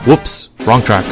Whoops, wrong track.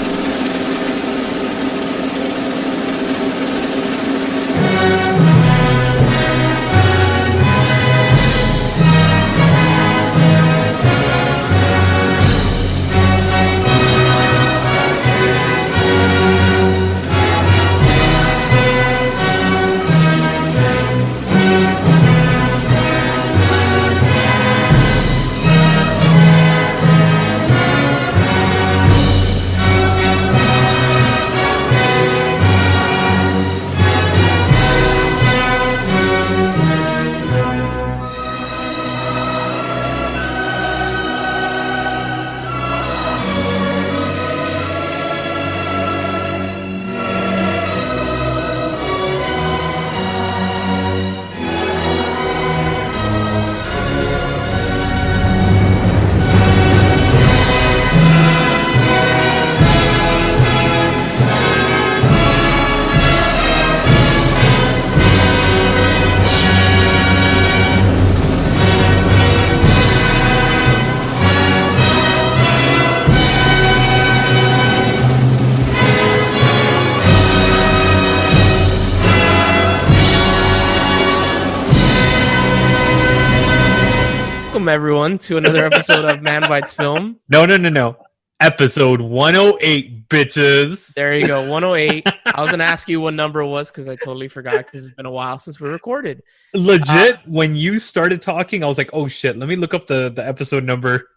Welcome everyone to another episode of Manbitesfilm. No. Episode 108, bitches. There you go, 108. I was going to ask you what number it was because I totally forgot because it's been a while since we recorded. Legit, when you started talking, I was like, oh shit, let me look up the episode number.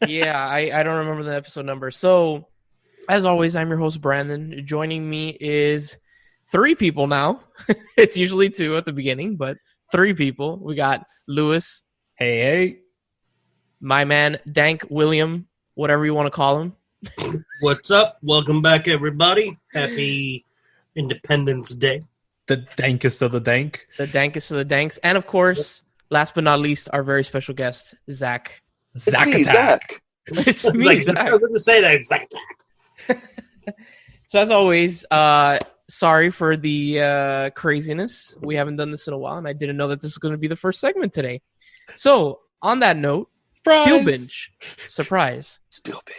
Yeah, I don't remember the episode number. So, as always, I'm your host, Branden. Joining me is 3 people now. It's usually 2 at the beginning, but 3 people. We got Lewis. Hey. My man, Dank William, whatever you want to call him. What's up? Welcome back, everybody. Happy Independence Day. The dankest of the dank. The dankest of the danks. And, of course, last but not least, our very special guest, Zach. Zach me, Attack. It's me, Zach. I was going to say that. Zach Attack. So, as always, sorry for the craziness. We haven't done this in a while, and I didn't know that this was going to be the first segment today. So, on that note, Spielbinge. Surprise. Spielbinge.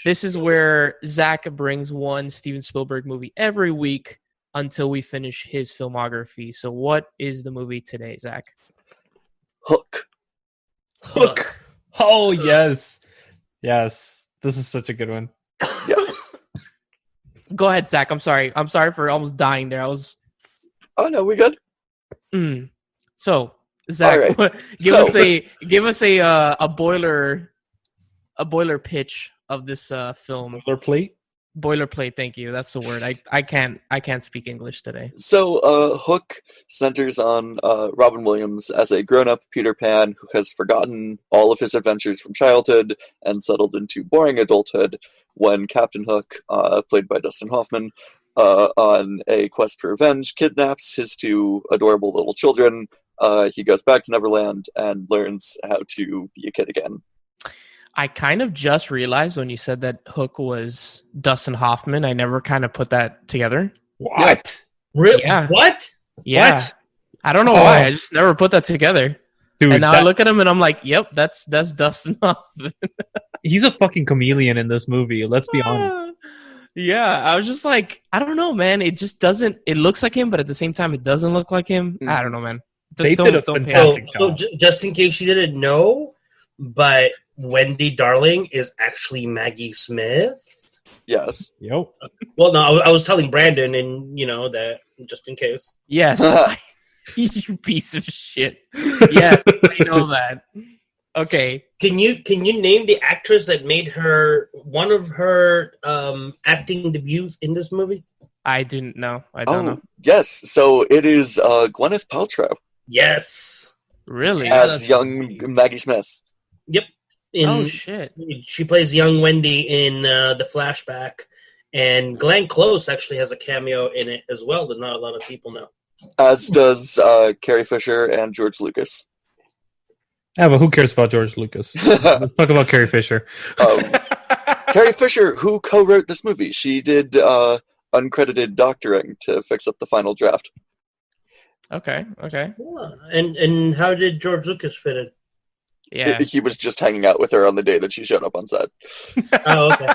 This is where Zach brings one Steven Spielberg movie every week until we finish his filmography. So what is the movie today, Zach? Hook. Oh, yes. Yes. This is such a good one. Yeah. Go ahead, Zach. I'm sorry. I'm sorry for almost dying there. Oh no, we good. So, Zach, right. give us a boiler pitch of this film. Boilerplate. Thank you. That's the word. I can't speak English today. So, Hook centers on Robin Williams as a grown-up Peter Pan who has forgotten all of his adventures from childhood and settled into boring adulthood when Captain Hook, played by Dustin Hoffman, on a quest for revenge, kidnaps his 2 adorable little children. He goes back to Neverland and learns how to be a kid again. I kind of just realized when you said that Hook was Dustin Hoffman, I never kind of put that together. What? Really? Yeah. What? Yeah. What? I don't know why. I just never put that together. Dude, and now I look at him and I'm like, yep, that's Dustin Hoffman. he's a fucking chameleon in this movie. Let's be honest. Yeah, I was just like, I don't know, man. It just doesn't. It looks like him, but at the same time, it doesn't look like him. I don't know, man. They did a fantastic job. So just in case you didn't know, but Wendy Darling is actually Maggie Smith. Yes. Yep. Well, no, I was telling Brandon, and that just in case. Yes. You piece of shit. Yes, I know that. Okay. Can you name the actress that made her one of her acting debuts in this movie? I didn't know. I don't know. Yes. So it is Gwyneth Paltrow. Yes. Really? As young Maggie Smith. Yep. Oh shit. She plays young Wendy in the flashback, and Glenn Close actually has a cameo in it as well that not a lot of people know. As does Carrie Fisher and George Lucas. Yeah, but who cares about George Lucas? Let's talk about Carrie Fisher. Carrie Fisher, who co-wrote this movie, she did uncredited doctoring to fix up the final draft. Okay. Yeah. And how did George Lucas fit in? Yeah. He was just hanging out with her on the day that she showed up on set. Oh, okay.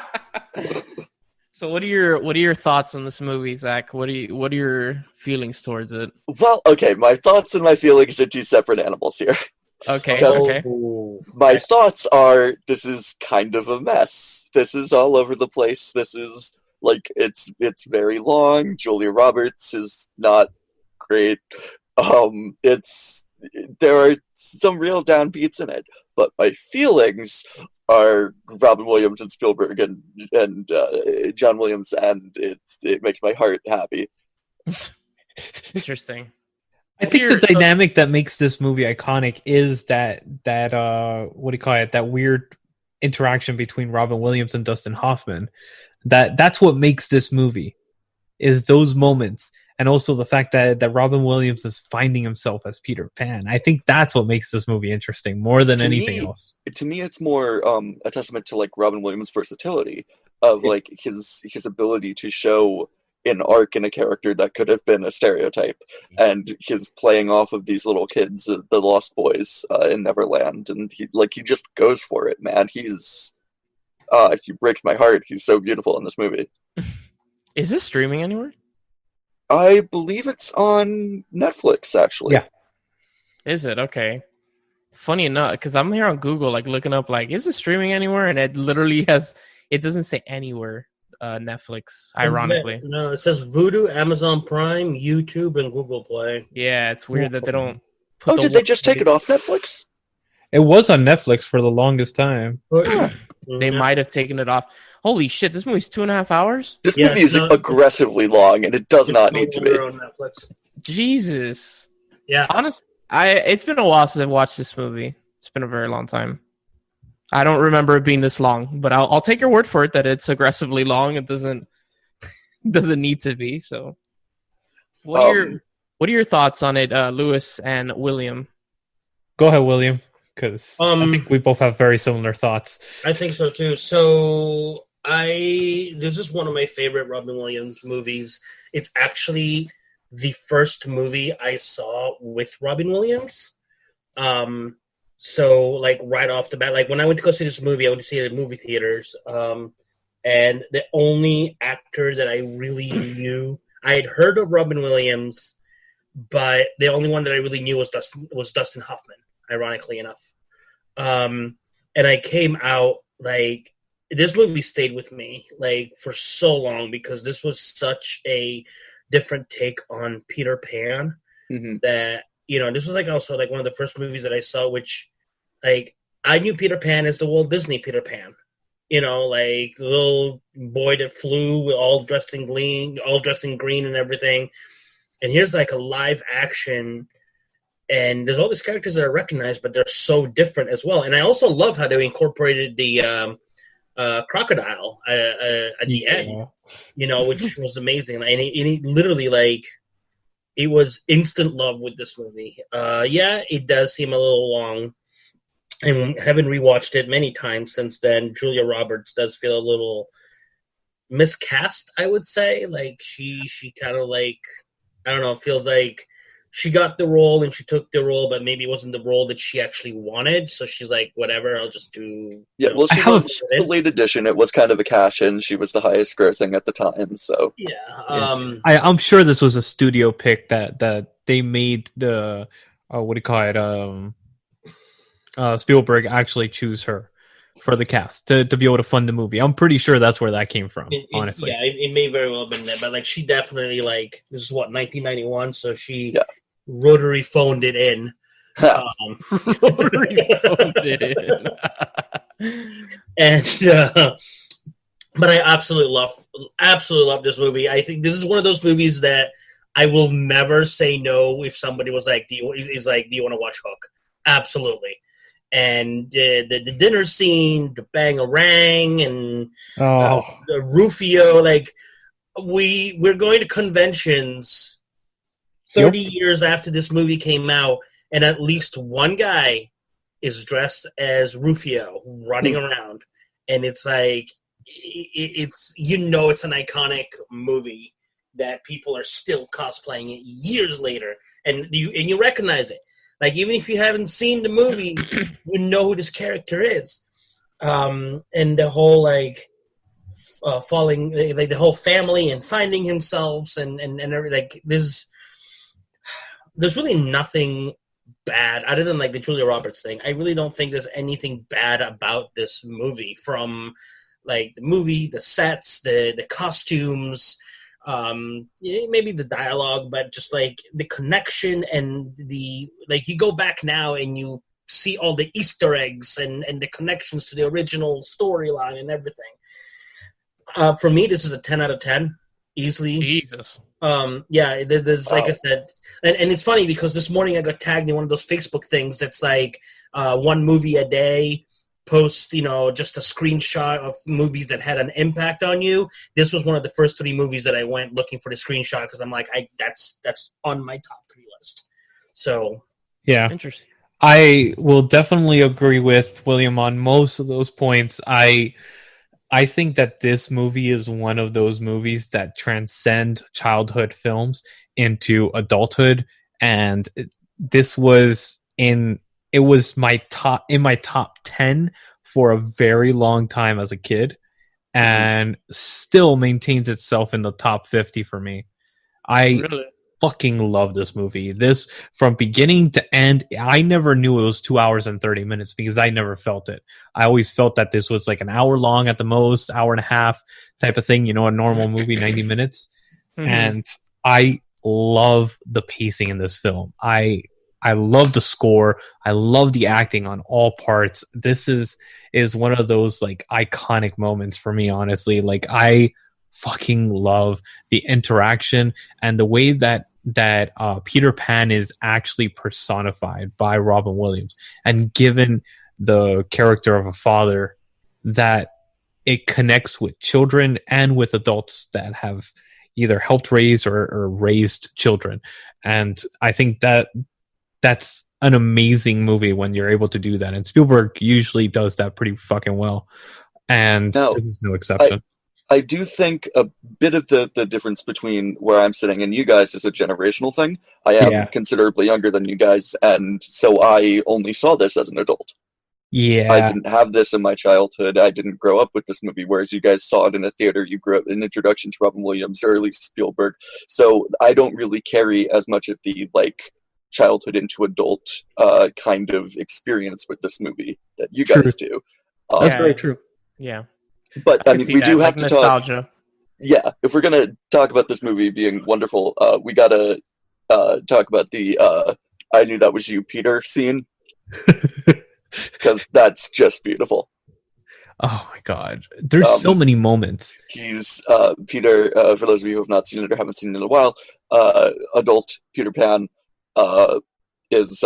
So what are your thoughts on this movie, Zach? What are your feelings towards it? Well, okay, my thoughts and my feelings are two separate animals here. Okay. Because- Okay. My thoughts are, this is kind of a mess. This is all over the place. This is, like, it's very long. Julia Roberts is not great. There are some real downbeats in it, but my feelings are Robin Williams and Spielberg and John Williams, and it makes my heart happy. Interesting. I think the dynamic that makes this movie iconic is that what do you call it? That weird interaction between Robin Williams and Dustin Hoffman. That's what makes this movie, is those moments, and also the fact that Robin Williams is finding himself as Peter Pan. I think that's what makes this movie interesting more than anything else. To me, it's more a testament to like Robin Williams' versatility of like his ability to show an arc in a character that could have been a stereotype, and his playing off of these little kids, the Lost Boys in Neverland, and he just goes for it, man. He breaks my heart. He's so beautiful in this movie. Is this streaming anywhere? I believe it's on Netflix, actually. Yeah. Is it? Okay. Funny enough, because I'm here on Google, like looking up, like, is it streaming anywhere? And it literally it doesn't say anywhere. Netflix, ironically. No, it says Vudu, Amazon Prime, YouTube, and Google Play. Yeah, it's weird that they don't. Did they just take it off Netflix? It was on Netflix for the longest time. They might have taken it off. Holy shit! This movie's 2.5 hours. This movie is aggressively long, and it does not need to be. On Netflix. Jesus. Yeah. Honestly, it's been a while since I've watched this movie. It's been a very long time. I don't remember it being this long, but I'll take your word for it that it's aggressively long. It doesn't need to be. So, what are your thoughts on it, Lewis and William? Go ahead, William, because I think we both have very similar thoughts. I think so too. So this is one of my favorite Robin Williams movies. It's actually the first movie I saw with Robin Williams. So, like, right off the bat, like, when I went to go see this movie, I went to see it in movie theaters. And the only actor that I really knew, I had heard of Robin Williams, but the only one that I really knew was Dustin Hoffman, ironically enough. And I came out, like, this movie stayed with me, like, for so long, because this was such a different take on Peter Pan that, you know, this was, like, also, like, one of the first movies that I saw, which, like, I knew Peter Pan as the Walt Disney Peter Pan. You know, like, the little boy that flew, all dressed in green and everything. And here's, like, a live action, and there's all these characters that are recognized, but they're so different as well. And I also love how they incorporated the crocodile at the end, you know, which was amazing. And it literally, like, it was instant love with this movie. Yeah, it does seem a little long. And having rewatched it many times since then, Julia Roberts does feel a little miscast, I would say. Like, she kind of, like, I don't know, feels like she got the role and she took the role, but maybe it wasn't the role that she actually wanted. So she's like, whatever, I'll just do... Yeah, well, she was the late edition. It was kind of a cash-in. She was the highest grossing at the time, so... Yeah. I'm sure this was a studio pick that they made the... what do you call it? Spielberg actually choose her for the cast to be able to fund the movie. I'm pretty sure that's where that came from, honestly. Yeah, it may very well have been there, but like she definitely, like, this is what, 1991, so she rotary phoned it in. Rotary phoned it in. And but I absolutely love this movie. I think this is one of those movies that I will never say no if somebody was like, do you want to watch Hook? Absolutely. And the dinner scene, the Bangarang, and the Rufio, like, we're going to conventions 30 years after this movie came out, and at least one guy is dressed as Rufio running around, and it's like, it's, you know, it's an iconic movie that people are still cosplaying it years later, and you recognize it. Like, even if you haven't seen the movie, you know who this character is. And the whole, like, falling, like, the whole family and finding himself and everything. Like, there's really nothing bad other than, like, the Julia Roberts thing. I really don't think there's anything bad about this movie, from, like, the movie, the sets, the costumes, maybe the dialogue, but just, like, the connection and like, you go back now and you see all the Easter eggs and the connections to the original storyline and everything. For me, this is a 10 out of 10, easily. Jesus. Yeah, there's like I said, and it's funny because this morning I got tagged in one of those Facebook things that's like one movie a day, post, just a screenshot of movies that had an impact on you. This was one of the first 3 movies that I went looking for the screenshot because I'm like, that's on my top 3 list. So Yeah. Interesting. I will definitely agree with William on most of those points. I think that this movie is one of those movies that transcend childhood films into adulthood, and this was my top 10 for a very long time as a kid, and still maintains itself in the top 50 for me. Really? Fucking love this movie. This, from beginning to end, I never knew it was 2 hours and 30 minutes because I never felt it. I always felt that this was like an hour long at the most, hour and a half type of thing, a normal movie, 90 minutes. Mm-hmm. And I love the pacing in this film. I love the score. I love the acting on all parts. This is one of those, like, iconic moments for me, honestly. Like, I fucking love the interaction and the way that Peter Pan is actually personified by Robin Williams, and given the character of a father, that it connects with children and with adults that have either helped raise or raised children. And I think that's an amazing movie when you're able to do that. And Spielberg usually does that pretty fucking well. And this is no exception. I do think a bit of the difference between where I'm sitting and you guys is a generational thing. I am considerably younger than you guys, and so I only saw this as an adult. Yeah. I didn't have this in my childhood. I didn't grow up with this movie, whereas you guys saw it in a theater. You grew up in an introduction to Robin Williams, or at least Spielberg. So I don't really carry as much of the, like, childhood into adult kind of experience with this movie that you guys do. That's very true. Yeah. But I mean, we do have to nostalgia. talk. Yeah, if we're gonna talk about this movie being wonderful, we gotta talk about the "I knew that was you, Peter" scene, because that's just beautiful. Oh my god, there's so many moments. He's Peter. For those of you who have not seen it or haven't seen it in a while, adult Peter Pan is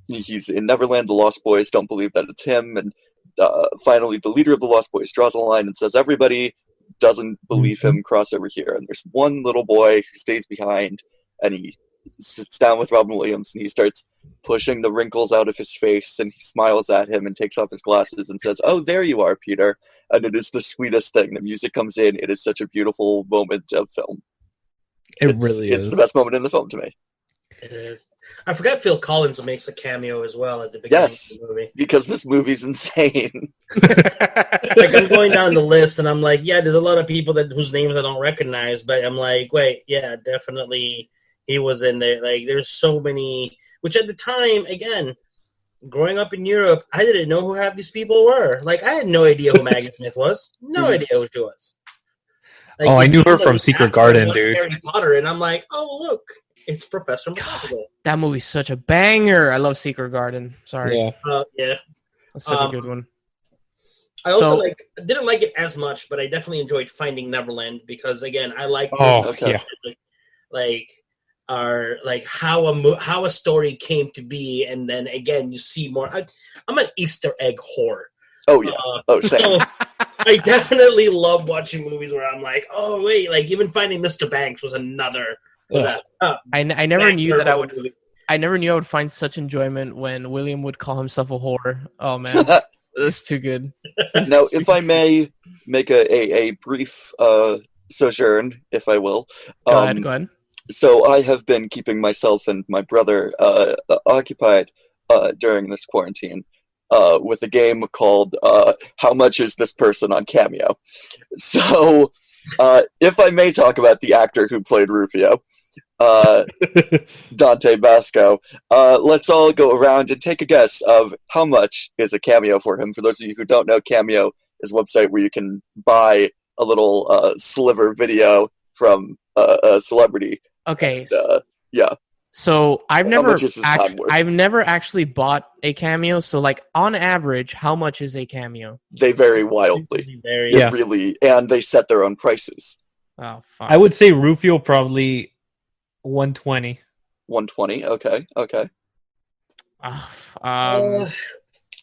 he's in Neverland. The Lost Boys don't believe that it's him, and finally, the leader of the Lost Boys draws a line and says, "Everybody doesn't believe him, cross over here." And there's one little boy who stays behind, and he sits down with Robin Williams, and he starts pushing the wrinkles out of his face, and he smiles at him and takes off his glasses and says, "Oh, there you are, Peter." And it is the sweetest thing. The music comes in. It is such a beautiful moment of film. It really is. It's the best moment in the film to me. I forgot Phil Collins makes a cameo as well at the beginning of the movie. Because this movie's insane. Like, I'm going down the list, and I'm like, yeah, there's a lot of people whose names I don't recognize, but I'm like, wait, yeah, definitely he was in there. Like, there's so many, which at the time, again, growing up in Europe, I didn't know who half these people were. Like, I had no idea who Maggie Smith was. No idea who she was. Like, I knew her from Secret Garden, dude. Harry Potter, and I'm like, oh, look. It's Professor McGonagall. That movie's such a banger. I love Secret Garden. Sorry. Yeah. That's such a good one. I also didn't like it as much, but I definitely enjoyed Finding Neverland because, again, I like how a story came to be, and then again you see more. I'm an Easter egg whore. Oh yeah. Same. So I definitely love watching movies where I'm like, oh wait, like even Finding Mr. Banks was another. I never knew that I never knew I would find such enjoyment when William would call himself a whore. Oh man, that's too good. Now, if I may make a brief sojourn, if I will, go ahead. So I have been keeping myself and my brother occupied during this quarantine with a game called How Much Is This Person on Cameo? So if I may talk about the actor who played Rufio, Dante Basco, let's all go around and take a guess of how much is a cameo for him. For those of you who don't know, Cameo is a website where you can buy a little sliver video from a celebrity. Okay. And, yeah. So I've How much is his time worth? I've never actually bought a cameo. So like on average, how much is a cameo? They vary wildly. Yeah. Really, and they set their own prices. Oh, fuck. I would say Rufio probably 120. 120. Okay. Go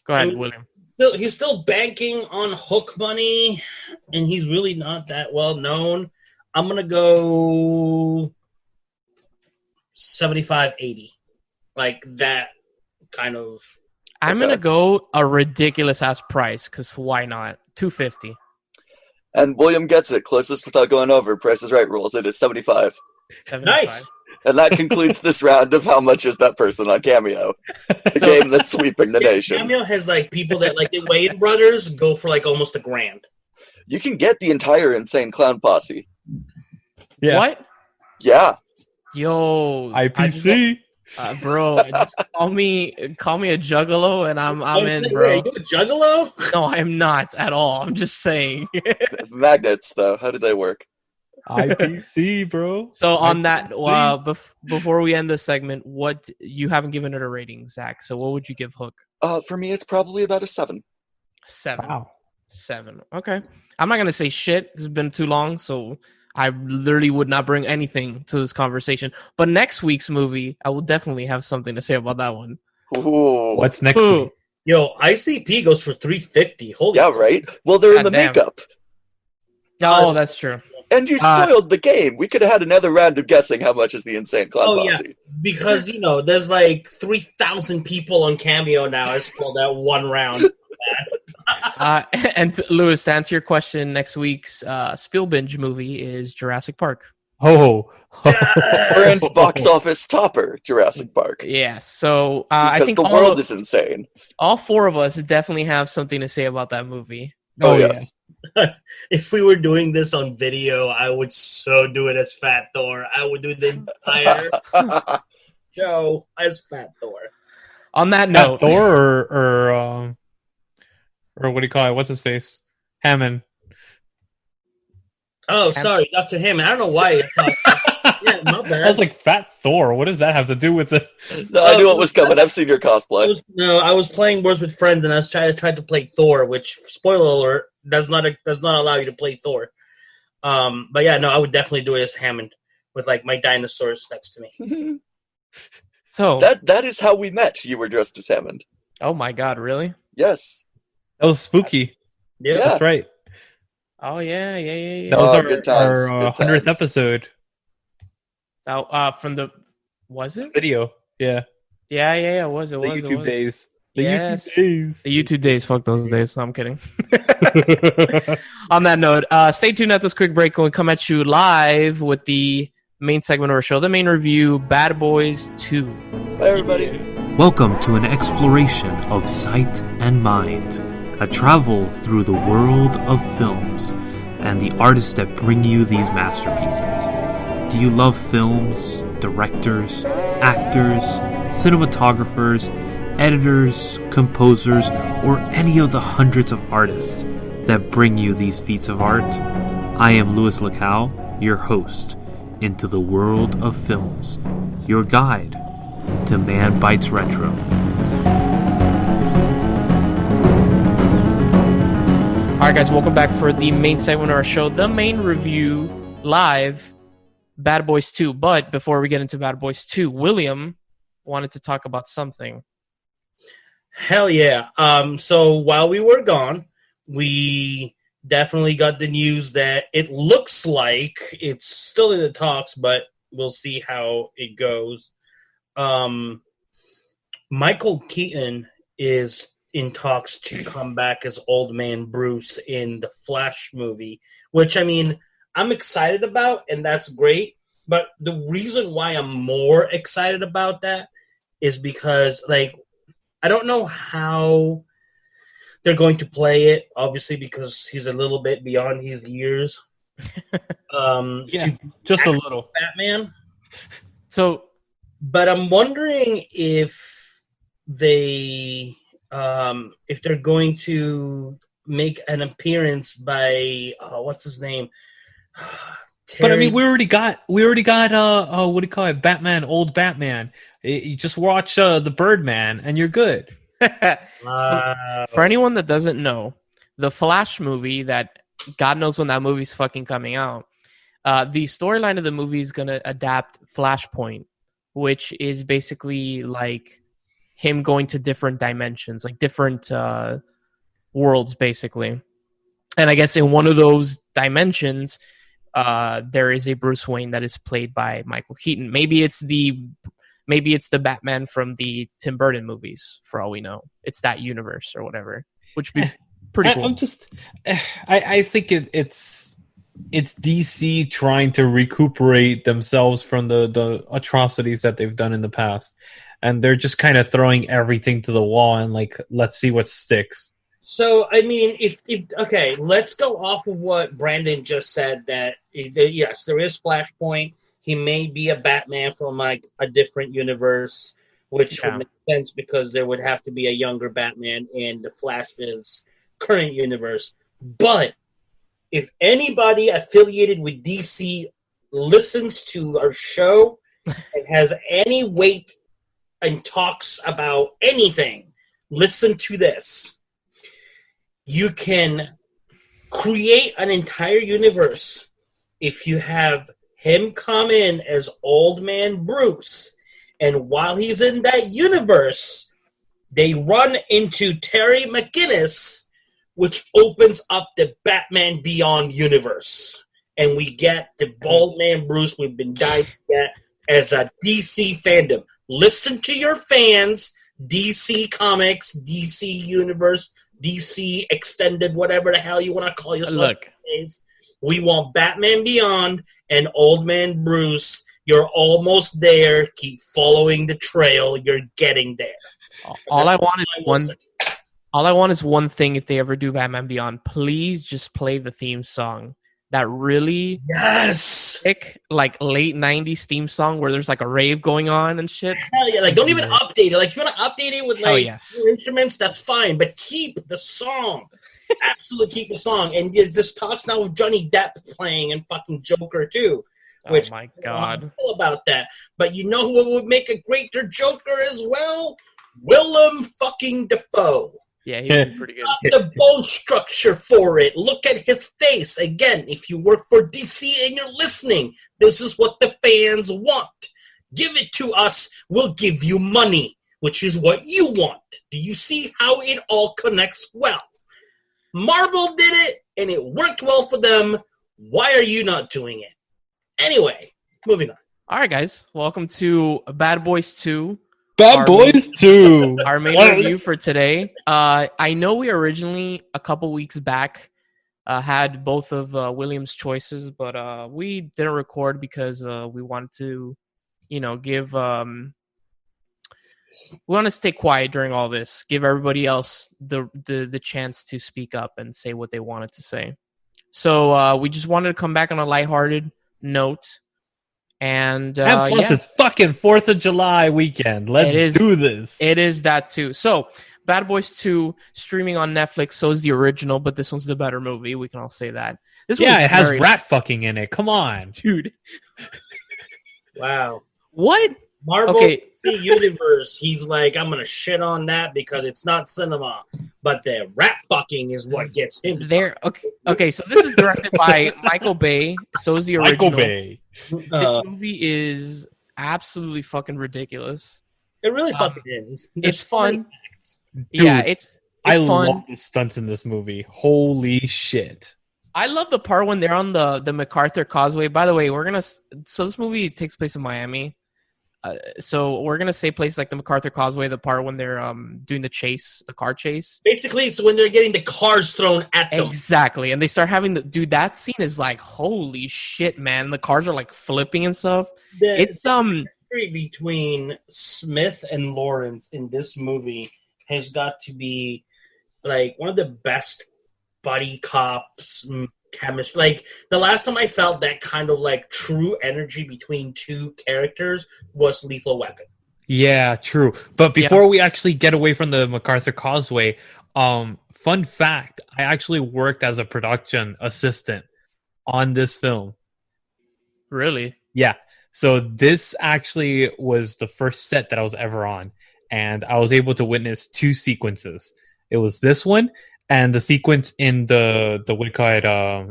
ahead, William. He's still banking on hook money, and he's really not that well known. I'm gonna go 75, 80, like that kind of. I'm gonna go a ridiculous ass price because why not? $250. And William gets it closest without going over. Price is Right rules. It is 75. Nice. And that concludes this round of How Much Is That Person on Cameo, the game that's sweeping the nation. Cameo has like people that like the Wayne brothers go for like almost $1,000. You can get the entire Insane Clown Posse. Yeah. What? Yeah. Yo, IPC. Bro, just call me a juggalo, and I'm in, Wait, bro. are you a juggalo? No, I am not at all. I'm just saying. Magnets, though. How did they work? IPC, bro. So on that, before we end this segment, what you haven't given it a rating, Zach? So what would you give Hook? For me, it's probably about a 7. 7. Wow. 7. Okay. I'm not gonna say shit. It's been too long, so I literally would not bring anything to this conversation. But next week's movie, I will definitely have something to say about that one. Ooh. What's next Ooh. week? Yo, ICP goes for $350. Holy Yeah, right? Well, they're in the Goddamn. makeup. Oh, that's true. And you spoiled the game. We could have had another round of guessing how much is the Insane Clown Posse. because there's like 3,000 people on Cameo now. It's called that one round. And Lewis, to answer your question, next week's Spielbinge movie is Jurassic Park. Oh. Current box office topper, Jurassic Park. Yeah, so Because I think the world is insane. all 4 of us definitely have something to say about that movie. Oh, yes. If we were doing this on video, I would so do it as Fat Thor. I would do the entire show as Fat Thor. On that note, Thor or what do you call it? What's his face? Hammond. Oh, sorry, Dr. Hammond. I don't know why. Yeah, my bad. I was like, Fat Thor? What does that have to do with it? No, I knew what was coming. I've seen your cosplay. I was playing Words with Friends, and I was trying to play Thor, which, spoiler alert, does not allow you to play Thor. But yeah, no, I would definitely do it as Hammond with like my dinosaurs next to me. so That is how we met. You were dressed as Hammond. oh my god, really? Yes. That was spooky. Yeah. That's right. Oh yeah. That was our good times, our good 100th times. episode From the was it? video. Yeah. Yeah. It was. The YouTube days. Yes. YouTube days. The YouTube days. Fuck those days. No, I'm kidding. On that note, stay tuned at this quick break when we come at you live with the main segment of our show, the main review, Bad Boys 2. Bye, everybody. Welcome to an exploration of sight and mind, a travel through the world of films and the artists that bring you these masterpieces. Do you love films, directors, actors, cinematographers, editors, composers, or any of the hundreds of artists that bring you these feats of art? I am Luislacau, your host into the world of films, your guide to Man Bites Retro. Alright guys, welcome back for the main segment of our show, the main review, live, Bad Boys 2. But before we get into Bad Boys 2, William wanted to talk about something. Hell yeah. So while we were gone, we definitely got the news that it looks like it's still in the talks, but we'll see how it goes. Michael Keaton is in talks to come back as Old Man Bruce in the Flash movie, which, I mean, I'm excited about, and that's great. But the reason why I'm more excited about that is because, like, I don't know how they're going to play it, obviously, because he's a little bit beyond his years. Just a little. Batman. So, but I'm wondering if they're going to make an appearance by what's his name? But I mean, we already got what do you call it? Batman, old Batman. You just watch the Birdman, and you're good. So, for anyone that doesn't know, the Flash movie that God knows when that movie's fucking coming out, the storyline of the movie is going to adapt Flashpoint, which is basically like him going to different dimensions, like different worlds, basically. And I guess in one of those dimensions, there is a Bruce Wayne that is played by Michael Keaton. Maybe it's the Batman from the Tim Burton movies, for all we know. It's that universe or whatever, which would be pretty cool. I think it's DC trying to recuperate themselves from the atrocities that they've done in the past, and they're just kind of throwing everything to the wall and like, let's see what sticks. So, I mean, if okay, let's go off of what Brandon just said, that yes, there is Flashpoint. He may be a Batman from like a different universe, which would make sense because there would have to be a younger Batman in the Flash's current universe. But if anybody affiliated with DC listens to our show and has any weight and talks about anything, listen to this. You can create an entire universe if you have him come in as Old Man Bruce, and while he's in that universe, they run into Terry McGinnis, which opens up the Batman Beyond universe, and we get the Bald Man Bruce we've been dying to get as a DC fandom. Listen to your fans, DC Comics, DC Universe, DC Extended, whatever the hell you want to call yourself. Look. We want Batman Beyond and Old Man Bruce. You're almost there. Keep following the trail. You're getting there. All I want is one thing. If they ever do Batman Beyond, please just play the theme song. That really sick, like late '90s theme song where there's like a rave going on and shit. Hell yeah! Like, don't even update it. Like, if you want to update it with like yes. new instruments, that's fine. But keep the song. Absolutely keep the song. And this talks now with Johnny Depp playing and fucking Joker too. Which, oh my god, about that. But you know who would make a greater Joker as well? Willem fucking Dafoe. Yeah, he's pretty good. The bone structure for it. Look at his face. Again, if you work for DC and you're listening, this is what the fans want. Give it to us. We'll give you money, which is what you want. Do you see how it all connects well? Marvel did it, and it worked well for them. Why are you not doing it? Anyway, moving on. All right, guys. Welcome to Bad Boys 2. Bad Boys 2. Our main review for today. I know we originally, a couple weeks back, had both of William's choices, but we didn't record because we wanted to, give... we want to stay quiet during all this. Give everybody else the chance to speak up and say what they wanted to say. So we just wanted to come back on a lighthearted note. And plus, it's fucking 4th of July weekend. Let's do this. It is that too. So, Bad Boys 2 streaming on Netflix. So is the original, but this one's the better movie. We can all say that. It has rat fucking in it. Come on, dude. Wow. What? Marvel DC Universe, he's like, I'm going to shit on that because it's not cinema. But the rat fucking is what gets him. There. Okay, so this is directed by Michael Bay. So is the original. Michael Bay. This movie is absolutely fucking ridiculous. It really fucking is. It's fun. Dude, yeah, it's I fun. love the stunts in this movie. Holy shit. I love the part when they're on the MacArthur Causeway. By the way, so this movie takes place in Miami. So we're gonna say place like the MacArthur Causeway, the part when they're doing the car chase. Basically, it's when they're getting the cars thrown at them. Exactly, and they start having that scene is like holy shit, man. The cars are like flipping and stuff. It's between Smith and Lawrence in this movie has got to be like one of the best buddy cops chemistry. Like the last time I felt that kind of like true energy between two characters was Lethal Weapon. Yeah, true. But before we actually get away from the MacArthur Causeway, fun fact, I actually worked as a production assistant on this film. Really? Yeah. So this actually was the first set that I was ever on, and I was able to witness two sequences. It was this one and the sequence in the what do you call it,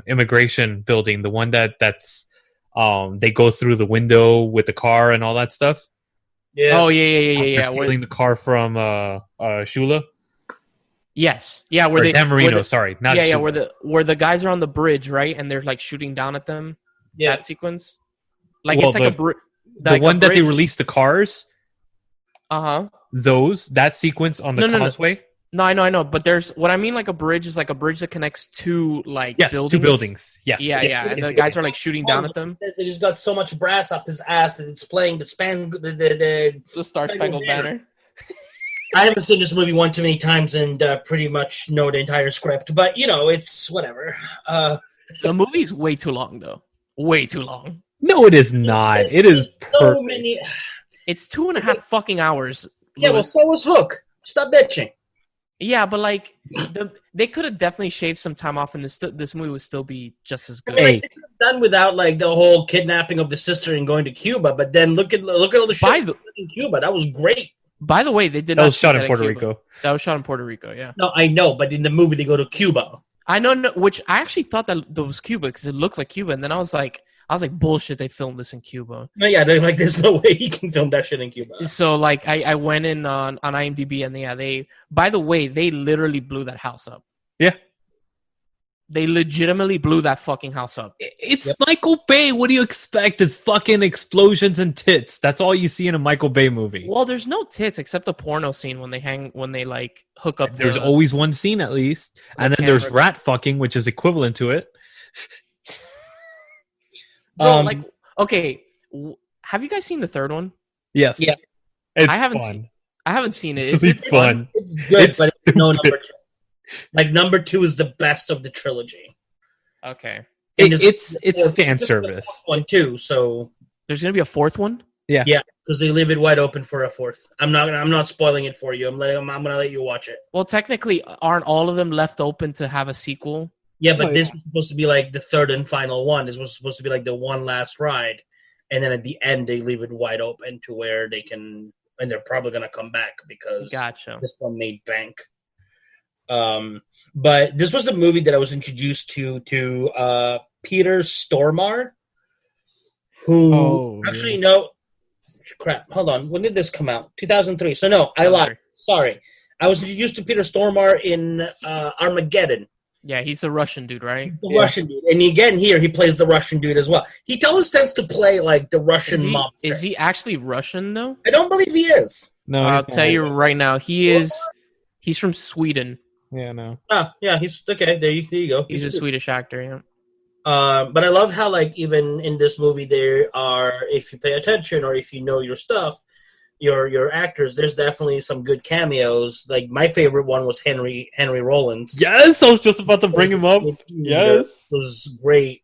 immigration building, the one that's they go through the window with the car and all that stuff. Yeah. Oh yeah. Stealing the car from Shula. Yes. Yeah. Where Dan Marino. Sorry, not yeah. Shula. Where the guys are on the bridge, right, and they're like shooting down at them. Yeah. That sequence. Like it's like the one that they released the cars. That sequence on the causeway. No, I know. But there's what I mean. Like a bridge is like a bridge that connects two buildings. Two buildings. Yes. Yeah. And the guys are like shooting down at them. It just got so much brass up his ass that it's playing the Star Spangled Banner. I haven't seen this movie one too many times and pretty much know the entire script, but it's whatever. The movie's way too long, though. Way too long. No, it is not. It is perfect. It's 2.5 fucking hours. Yeah, well, so was Hook. Stop bitching. Yeah, but like they could have definitely shaved some time off, and this movie would still be just as good. They could have done without like the whole kidnapping of the sister and going to Cuba. But then look at all the shit in Cuba. That was great. By the way, they did. That was shot in Puerto Rico. That was shot in Puerto Rico. Yeah. No, I know, but in the movie they go to Cuba. I know, which I actually thought that was Cuba because it looked like Cuba, and then I was like, bullshit. They filmed this in Cuba. No, yeah, they're like, there's no way you can film that shit in Cuba. So like, I went in on IMDb, and by the way, they literally blew that house up. Yeah. They legitimately blew that fucking house up. It's Michael Bay. What do you expect? It's fucking explosions and tits. That's all you see in a Michael Bay movie. Well, there's no tits except the porno scene when they like hook up. There's always one scene at least, and then there's rat fucking, which is equivalent to it. Bro, like, okay, have you guys seen the third one? Yes. Yeah. It's I haven't fun. I haven't seen it. Is it's it fun? It's good, but it's no number 2. Like number 2 is the best of the trilogy. Okay. It's fan service. One too. So there's gonna be a fourth one. Yeah, because they leave it wide open for a fourth. I'm not spoiling it for you. I'm gonna let you watch it. Well, technically, aren't all of them left open to have a sequel? Yeah, but this was supposed to be like the third and final one. This was supposed to be like the one last ride, and then at the end they leave it wide open to where they can, and they're probably gonna come back because this one made bank. But this was the movie that I was introduced to Peter Stormare, who crap. Hold on, when did this come out? 2003. So no, I lied. Sorry, I was introduced to Peter Stormare in Armageddon. Yeah, he's the Russian dude, right? The Russian dude, and again here he plays the Russian dude as well. He always tends to play like the Russian mobster. Is he actually Russian though? I don't believe he is. No, I'll tell you right now, he is. He's from Sweden. Yeah, no. Oh, yeah, he's okay. There you go. He's a Swedish actor, yeah. But I love how, like, even in this movie, there are, if you pay attention or if you know your stuff, your actors, there's definitely some good cameos. Like, my favorite one was Henry Rollins. Yes, I was just about to bring him up. Yes, it was great.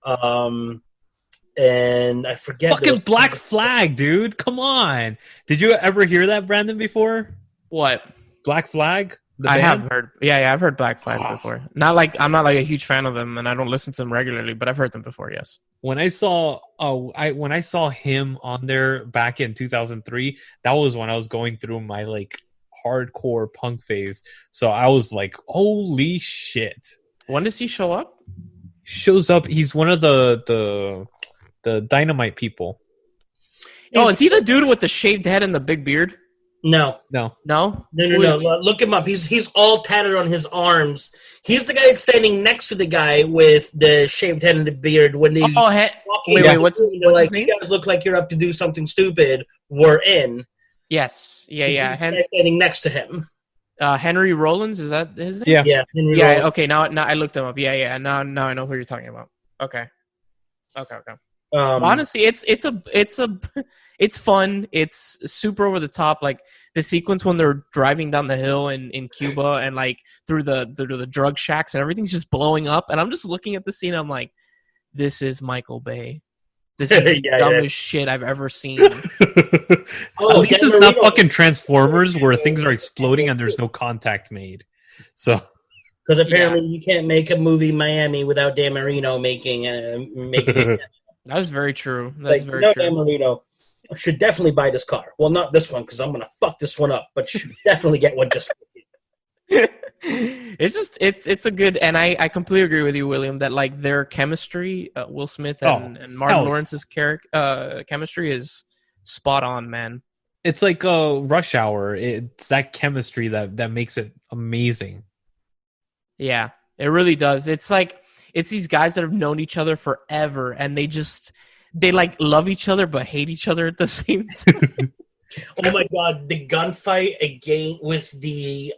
And I forget. Fucking Black Flag, dude. Come on. Did you ever hear that, Brandon, before? What? Black Flag? I have heard. Yeah, I've heard Black Flag before. I'm not like a huge fan of them, and I don't listen to them regularly, but I've heard them before. Yes. When I saw him on there back in 2003, that was when I was going through my like hardcore punk phase. So I was like, "Holy shit!" When does he show up? Shows up. He's one of the Dynamite people. Oh, is he the dude with the shaved head and the big beard? No. No. No? No. Look him up. He's all tattered on his arms. He's the guy that's standing next to the guy with the shaved head and the beard. When they wait, what's his name? You guys look like you're up to do something stupid. We're in. Yes. Yeah. He's the guy standing next to him. Henry Rollins, is that his name? Yeah. Yeah. Okay. Now I looked him up. Yeah. Now I know who you're talking about. Okay. Honestly, it's fun. It's super over the top. Like the sequence when they're driving down the hill in Cuba and like through the drug shacks and everything's just blowing up. And I'm just looking at the scene. I'm like, this is Michael Bay. This is the dumbest shit I've ever seen. At least it's not fucking Transformers where things are exploding and there's no contact made. So. Because apparently you can't make a movie Miami without Dan Marino making it. That is very true. That's very true. Dan Marino should definitely buy this car. Well, not this one because I'm gonna fuck this one up, but should definitely get one just. It's a good, and I completely agree with you, William, that like their chemistry, Will Smith and Martin Lawrence's chemistry is spot on, man. It's like Rush Hour. It's that chemistry that makes it amazing. Yeah, it really does. It's like it's these guys that have known each other forever, and they like love each other but hate each other at the same time. Oh my god, the gunfight again with the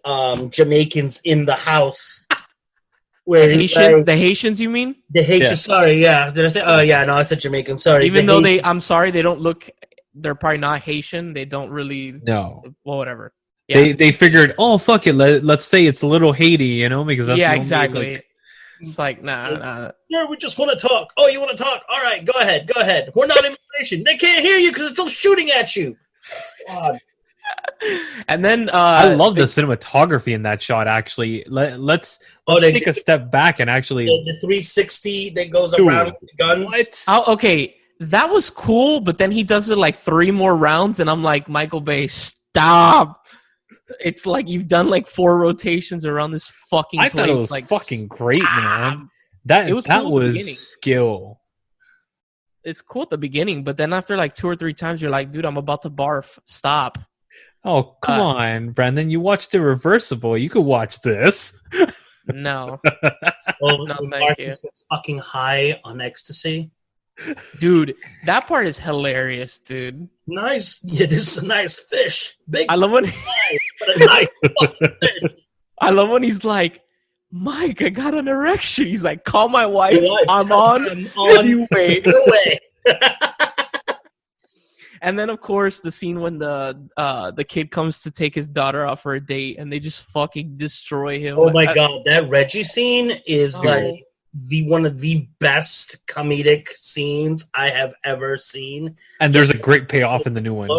Jamaicans in the house. Where the Haitians, you mean? The Haitians, yeah. Sorry, yeah. Did I say? Oh, yeah, no, I said Jamaican. Sorry. Even though I'm sorry, they don't look, they're probably not Haitian. They don't really. No. Well, whatever. Yeah. They figured, oh, fuck it. Let's say it's a little Haiti, you know, because that's exactly. It's like, nah. Yeah, we just want to talk. Oh, you want to talk? All right, go ahead. We're not immigration. They can't hear you because it's still shooting at you. God. And then I love the cinematography in that shot. Actually, let's take a step back and actually the 360 that goes around with the guns. What? Oh, okay, that was cool. But then he does it like 3 more rounds, and I'm like, Michael Bay, stop! It's like you've done like 4 rotations around this fucking place. I thought it was like fucking great, man. That was skill. It's cool at the beginning, but then after like 2 or 3 times, you're like, dude, I'm about to barf. Stop. Oh, come on, Brandon. You watched Irreversible. You could watch this. No. Well, no, thank Marcus gets fucking high on ecstasy. Dude, that part is hilarious, dude. Nice. Yeah, this is a nice fish. Big. I love when nice fucking fish. I love when he's like, Mike, I got an erection. He's like, call my wife. I'm on. You wait. And then, of course, the scene when the kid comes to take his daughter out for a date, and they just fucking destroy him. Oh my god, that Reggie scene is like one of the best comedic scenes I have ever seen. And there's a great payoff in the new one.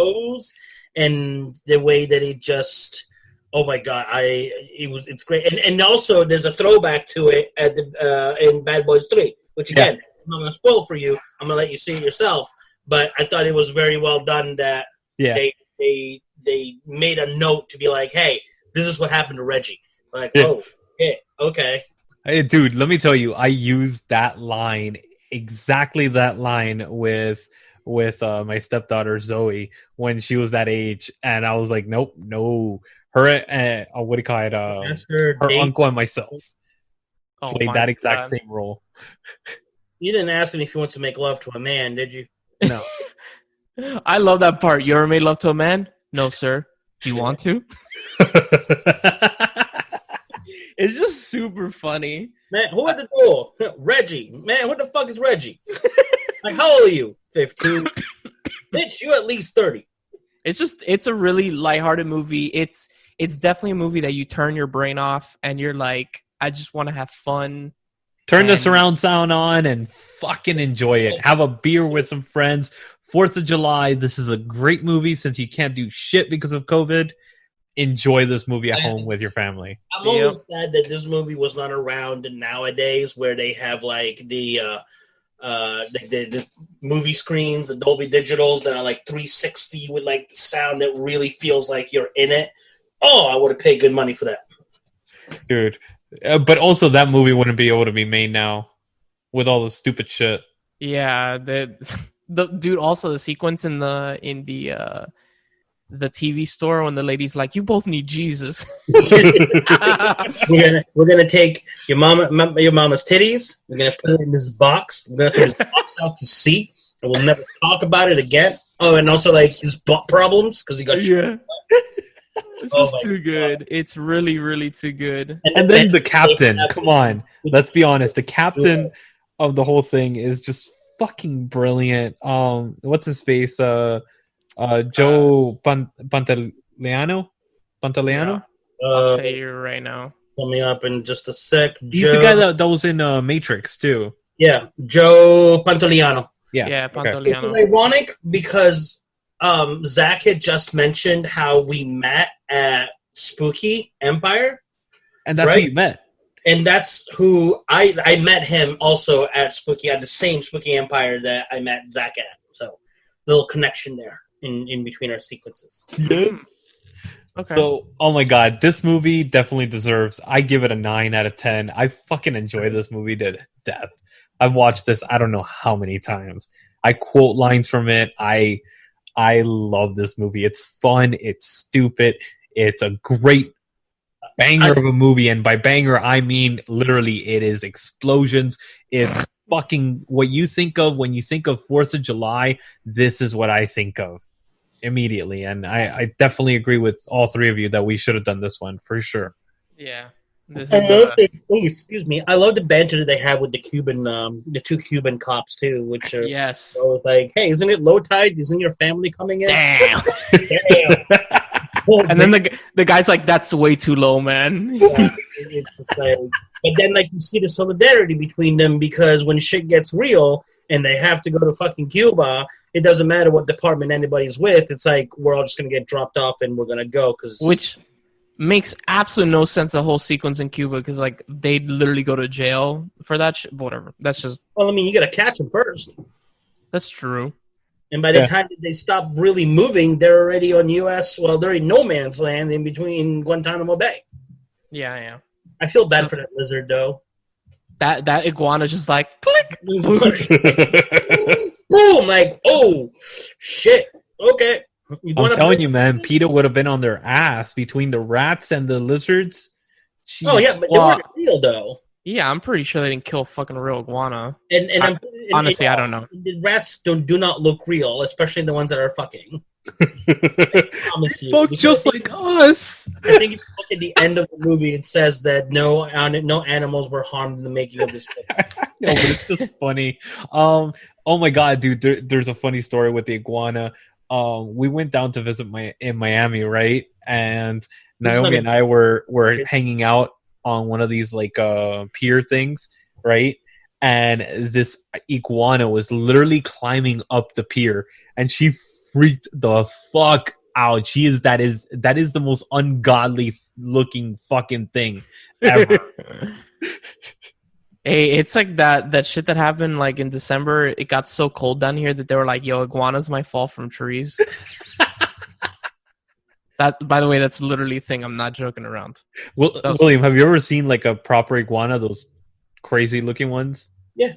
And the way that it just, oh my god, it's great. And also there's a throwback to it at in Bad Boys 3, which again, I'm not gonna spoil for you. I'm gonna let you see it yourself. But I thought it was very well done that they made a note to be like, hey, this is what happened to Reggie. Like, oh, yeah, okay. Hey, dude, let me tell you, I used that line, exactly that line with my stepdaughter Zoe when she was that age, and I was like, nope, no. Her, what do you call it? Her uncle and myself played that exact same role. You didn't ask him if he wants to make love to a man, did you? No. I love that part. You ever made love to a man? No, sir. Do you want to? It's just super funny. Man, who at the door? Reggie. Man, what the fuck is Reggie? Like, how old are you? 15. Bitch, you at least 30. It's a really lighthearted movie. It's definitely a movie that you turn your brain off and you're like, I just want to have fun. Turn the surround sound on and fucking enjoy it. Have a beer with some friends. 4th of July. This is a great movie since you can't do shit because of COVID. Enjoy this movie at home with your family. I'm always sad that this movie was not around nowadays where they have like the movie screens, the Dolby Digitals that are like 360 with like the sound that really feels like you're in it. Oh, I would have paid good money for that. Dude. But also that movie wouldn't be able to be made now with all the stupid shit. Yeah, the dude. Also, the sequence in the the TV store when the lady's like, "You both need Jesus." we're gonna take your mama's titties. We're gonna put it in this box. We're gonna put this box out to sea, and we'll never talk about it again. Oh, and also like his butt problems because he got It's just too good. It's really, really too good. And then the captain. Come on, let's be honest. The captain of the whole thing is just fucking brilliant. What's his face? Joe Pantaleano. I'll tell you right now. Coming up in just a sec. He's the guy that was in Matrix too. Yeah, Joe Pantoliano. Yeah, Pantoliano. It's ironic because Zach had just mentioned how we met at Spooky Empire. And that's who you met. And that's who I met him also at the same Spooky Empire that I met Zach at. So, little connection there in between our sequences. Yeah. Okay. So, oh my god, this movie definitely deserves. I give it a 9 out of 10. I fucking enjoy this movie to death. I've watched this I don't know how many times. I quote lines from it. I love this movie. It's fun. It's stupid. It's a great banger of a movie, and by banger I mean literally it is explosions. It's fucking what you think of when you think of 4th of July. This is what I think of immediately, and I definitely agree with all three of you that we should have done this one for sure. Yeah. Excuse me. I love the banter that they have with the two Cuban cops too, which are yes. Like, hey, isn't it low tide? Isn't your family coming in? Damn. And then the guy's like, "That's way too low, man." Yeah, it's just like, but then like you see the solidarity between them because when shit gets real and they have to go to fucking Cuba, it doesn't matter what department anybody's with. It's like we're all just gonna get dropped off and we're gonna go which makes absolutely no sense. The whole sequence in Cuba because like they literally go to jail for that shit. Whatever. That's just. Well, I mean, you gotta catch them first. That's true. And by the time that they stop really moving, they're already on U.S. Well, they're in no man's land in between Guantanamo Bay. Yeah. I feel bad for that lizard, though. That iguana just like click, boom, like oh shit. Okay, I'm telling you, man, PETA would have been on their ass between the rats and the lizards. Jeez. Oh yeah, but they weren't real though. Yeah, I'm pretty sure they didn't kill fucking real iguana. Honestly, I don't know. The rats do not look real, especially the ones that are fucking. I promise you. Fuck just like us. I think if you look at the end of the movie, it says that no animals were harmed in the making of this film. No, but it's just funny. Oh my god, dude, there's a funny story with the iguana. We went down to visit in Miami, right? And Naomi and I were hanging out on one of these like pier things, right? And this iguana was literally climbing up the pier, and she freaked the fuck out. That is the most ungodly looking fucking thing ever. Hey, it's like that shit that happened like in December. It got so cold down here that they were like, "Yo, iguanas might fall from trees." That, by the way, that's literally a thing. I'm not joking around. Well, William, have you ever seen like a proper iguana? Those crazy looking ones? Yeah.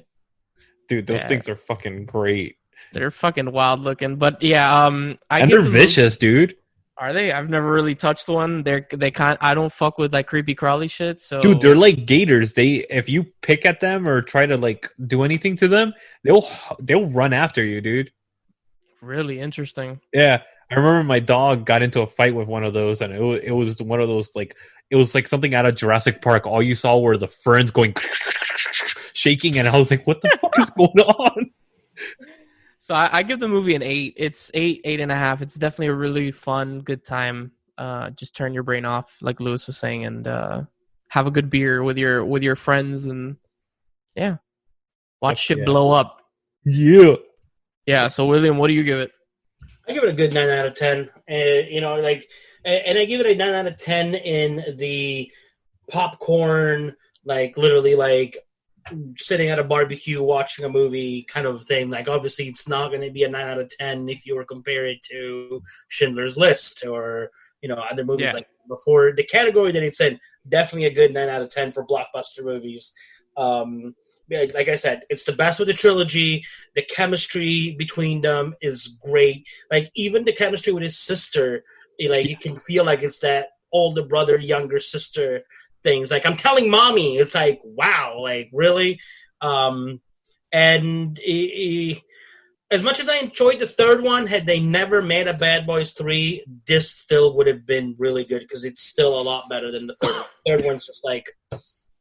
Dude, those things are fucking great. They're fucking wild looking, but yeah, and they're vicious, dude. Are they? I've never really touched one. I don't fuck with like creepy crawly shit. So, dude, they're like gators. If you pick at them or try to like do anything to them, they'll run after you, dude. Really interesting. Yeah, I remember my dog got into a fight with one of those, and it was one of those like it was like something out of Jurassic Park. All you saw were the ferns going shaking, and I was like, "What the fuck is going on?" So I give the movie an 8. It's 8.5. It's definitely a really fun, good time. Just turn your brain off, like Lewis was saying, and have a good beer with your friends, and watch shit blow up. Yeah. So William, what do you give it? I give it a good 9 out of 10. And I give it a 9 out of 10 in the popcorn, like literally like sitting at a barbecue watching a movie kind of thing. Like obviously it's not going to be a 9 out of 10 if you were compared to Schindler's List or other movies like before. The category that it's in, definitely a good 9 out of 10 for blockbuster movies. like I said, it's the best with the trilogy. The chemistry between them is great. Like even the chemistry with his sister, like you can feel like it's that older brother, younger sister things. Like I'm telling mommy, it's like wow, like really. And as much as I enjoyed the third one, had they never made a Bad Boys 3, this still would have been really good because it's still a lot better than the third one. The third one's just like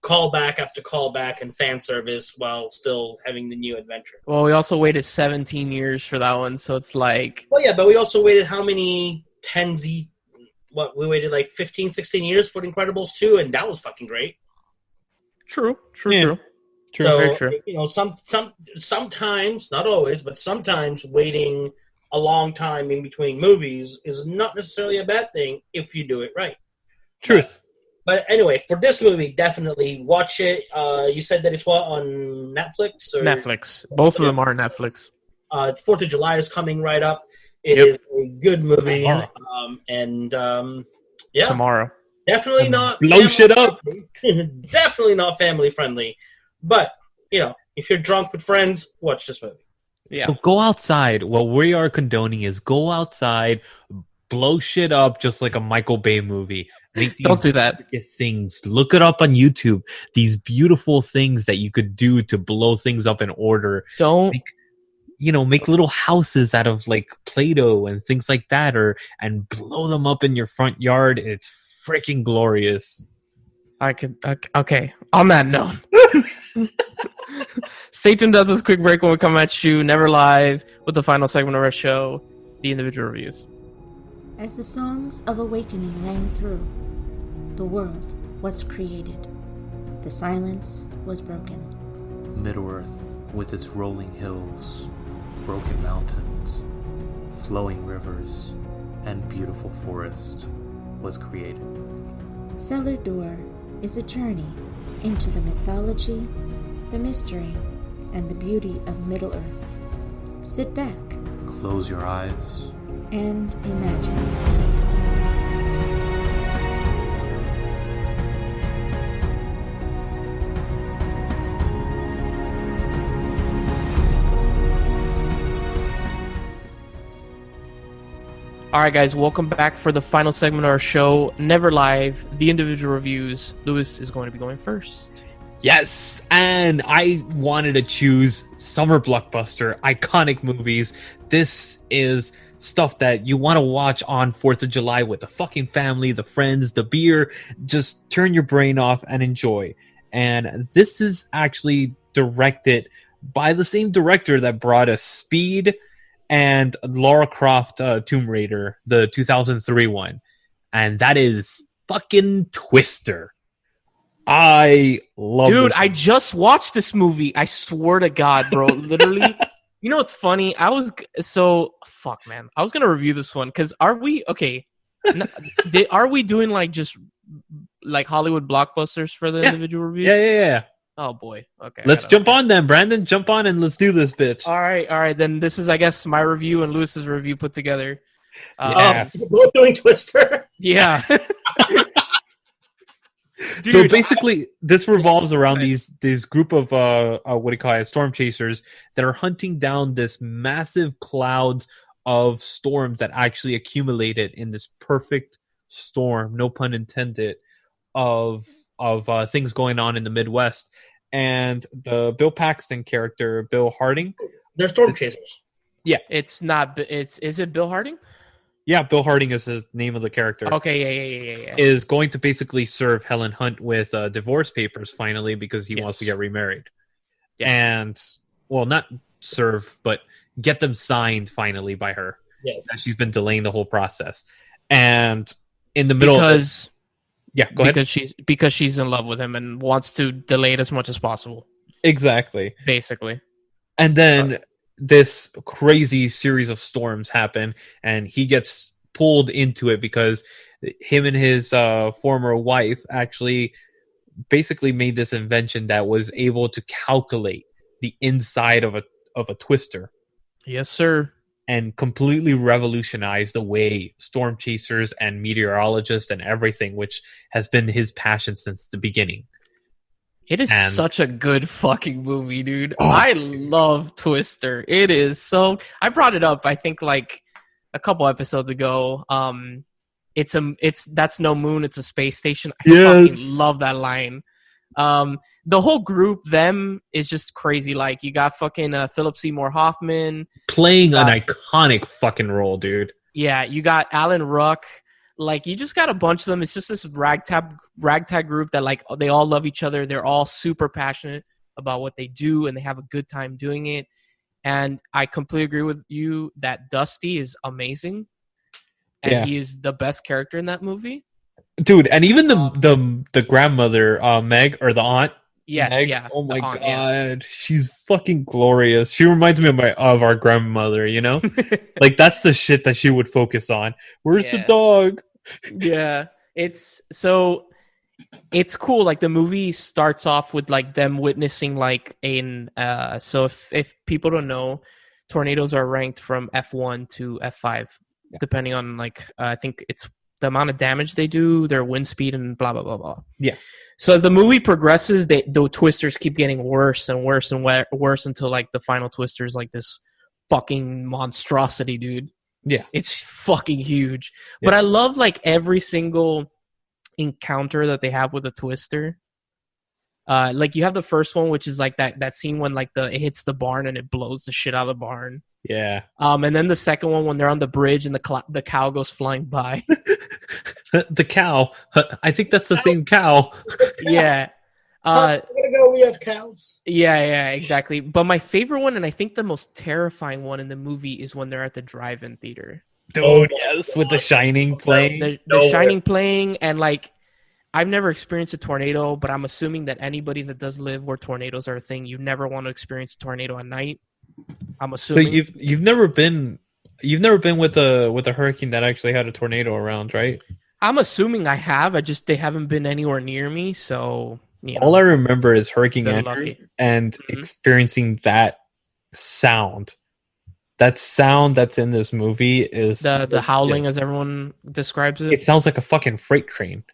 callback after callback and fan service while still having the new adventure. Well, we also waited 17 years for that one, so it's like... Well, yeah, but we also waited how many we waited like 15, 16 years for The Incredibles 2, and that was fucking great. True. So, very true. You know, sometimes, not always, but sometimes waiting a long time in between movies is not necessarily a bad thing if you do it right. Truth. But anyway, for this movie, definitely watch it. You said that it's on Netflix? Or? Netflix. Both of them are Netflix. 4th of July is coming right up. It is a good movie. Yeah. Tomorrow. Definitely not blow shit up. Definitely not family friendly. But, you know, if you're drunk with friends, watch this movie. Yeah. So go outside. What we are condoning is go outside, blow shit up just like a Michael Bay movie. Don't do that. Things. Look it up on YouTube. These beautiful things that you could do to blow things up in order. Don't... Make little houses out of like Play-Doh and things like that, and blow them up in your front yard. It's freaking glorious. Okay. On that note, stay tuned to this quick break when we come at you, never live, with the final segment of our show, the individual reviews. As the songs of awakening rang through, the world was created. The silence was broken. Middle-earth, with its rolling hills, broken mountains, flowing rivers, and beautiful forest, was created. Cellar Door is a journey into the mythology, the mystery, and the beauty of Middle-earth. Sit back. Close your eyes. And imagine. All right, guys, welcome back for the final segment of our show, Never Live, the individual reviews. Lewis is going to be going first. Yes, and I wanted to choose summer blockbuster, iconic movies. This is stuff that you want to watch on 4th of July with the fucking family, the friends, the beer. Just turn your brain off and enjoy. And this is actually directed by the same director that brought us Speed and Lara Croft Tomb Raider, the 2003 one. And that is fucking Twister. I love Dude, this I just watched this movie. I swear to God, bro. Literally. You know what's funny? Fuck, man. I was going to review this one because are we doing like just like Hollywood blockbusters for the individual reviews? Yeah. Oh boy. Okay. Let's jump on then, Brandon. Jump on and let's do this, bitch. All right. Then this is, I guess, my review and Lewis's review put together. Yes. Both doing Twister. Yeah. Dude, so basically, this revolves around these group of storm chasers that are hunting down this massive clouds of storms that actually accumulated in this perfect storm, no pun intended, of things going on in the Midwest. And the Bill Paxton character, Bill Harding, they're storm chasers. Yeah, it's not. Is it Bill Harding? Yeah, Bill Harding is the name of the character. Okay, yeah. Is going to basically serve Helen Hunt with divorce papers finally because he wants to get remarried. Yes. And, well, not serve, but get them signed finally by her. Yes. She's been delaying the whole process. And in the middle go ahead. Because she's in love with him and wants to delay it as much as possible. Exactly. Basically. And then this crazy series of storms happen, and he gets pulled into it because him and his former wife actually basically made this invention that was able to calculate the inside of a twister. Yes, sir. And completely revolutionize the way storm chasers and meteorologists and everything, which has been his passion since the beginning. It is And- such a good fucking movie, dude. Oh. I love Twister. It is so. I brought it up, I think, like a couple episodes ago. It's that's no moon. It's a space station. I Yes. fucking love that line. The whole group, them, is just crazy. Like you got fucking Philip Seymour Hoffman playing an iconic fucking role, dude. Yeah, you got Alan Ruck. Like, you just got a bunch of them. It's just this ragtag group that, like, they all love each other. They're all super passionate about what they do, and they have a good time doing it. And I completely agree with you that Dusty is amazing. And he is the best character in that movie. Dude, and even the grandmother, Meg, or the aunt. Yes, Meg, yeah. oh my aunt, god, she's fucking glorious. She reminds me of our grandmother, you know? Like, that's the shit that she would focus on. Where's the dog? Yeah. It's cool. Like, the movie starts off with, like, them witnessing, like, so if people don't know, tornadoes are ranked from F1 to F5, depending on, like, I think it's the amount of damage they do, their wind speed, and blah, blah, blah, blah. Yeah. So as the movie progresses, the twisters keep getting worse and worse and worse until, like, the final twister is, like, this fucking monstrosity, dude. Yeah. It's fucking huge. Yeah. But I love, like, every single encounter that they have with a twister. Like, you have the first one, which is, like, that scene when, like, it hits the barn and it blows the shit out of the barn. Yeah. And then the second one when they're on the bridge and the cow goes flying by. The cow. I think that's the same cow. Yeah. We're gonna go. We have cows. Yeah, exactly. But my favorite one, and I think the most terrifying one in the movie, is when they're at the drive-in theater. Dude, yes, with The Shining playing. The Shining playing, and, like, I've never experienced a tornado, but I'm assuming that anybody that does live where tornadoes are a thing, you never want to experience a tornado at night. I'm assuming. So you've never been with a hurricane that actually had a tornado around, right? I'm assuming I have. They haven't been anywhere near me, so you know. All I remember is Hurricane They're Andrew lucky. and experiencing that sound. That sound that's in this movie is The howling, as everyone describes it. It sounds like a fucking freight train.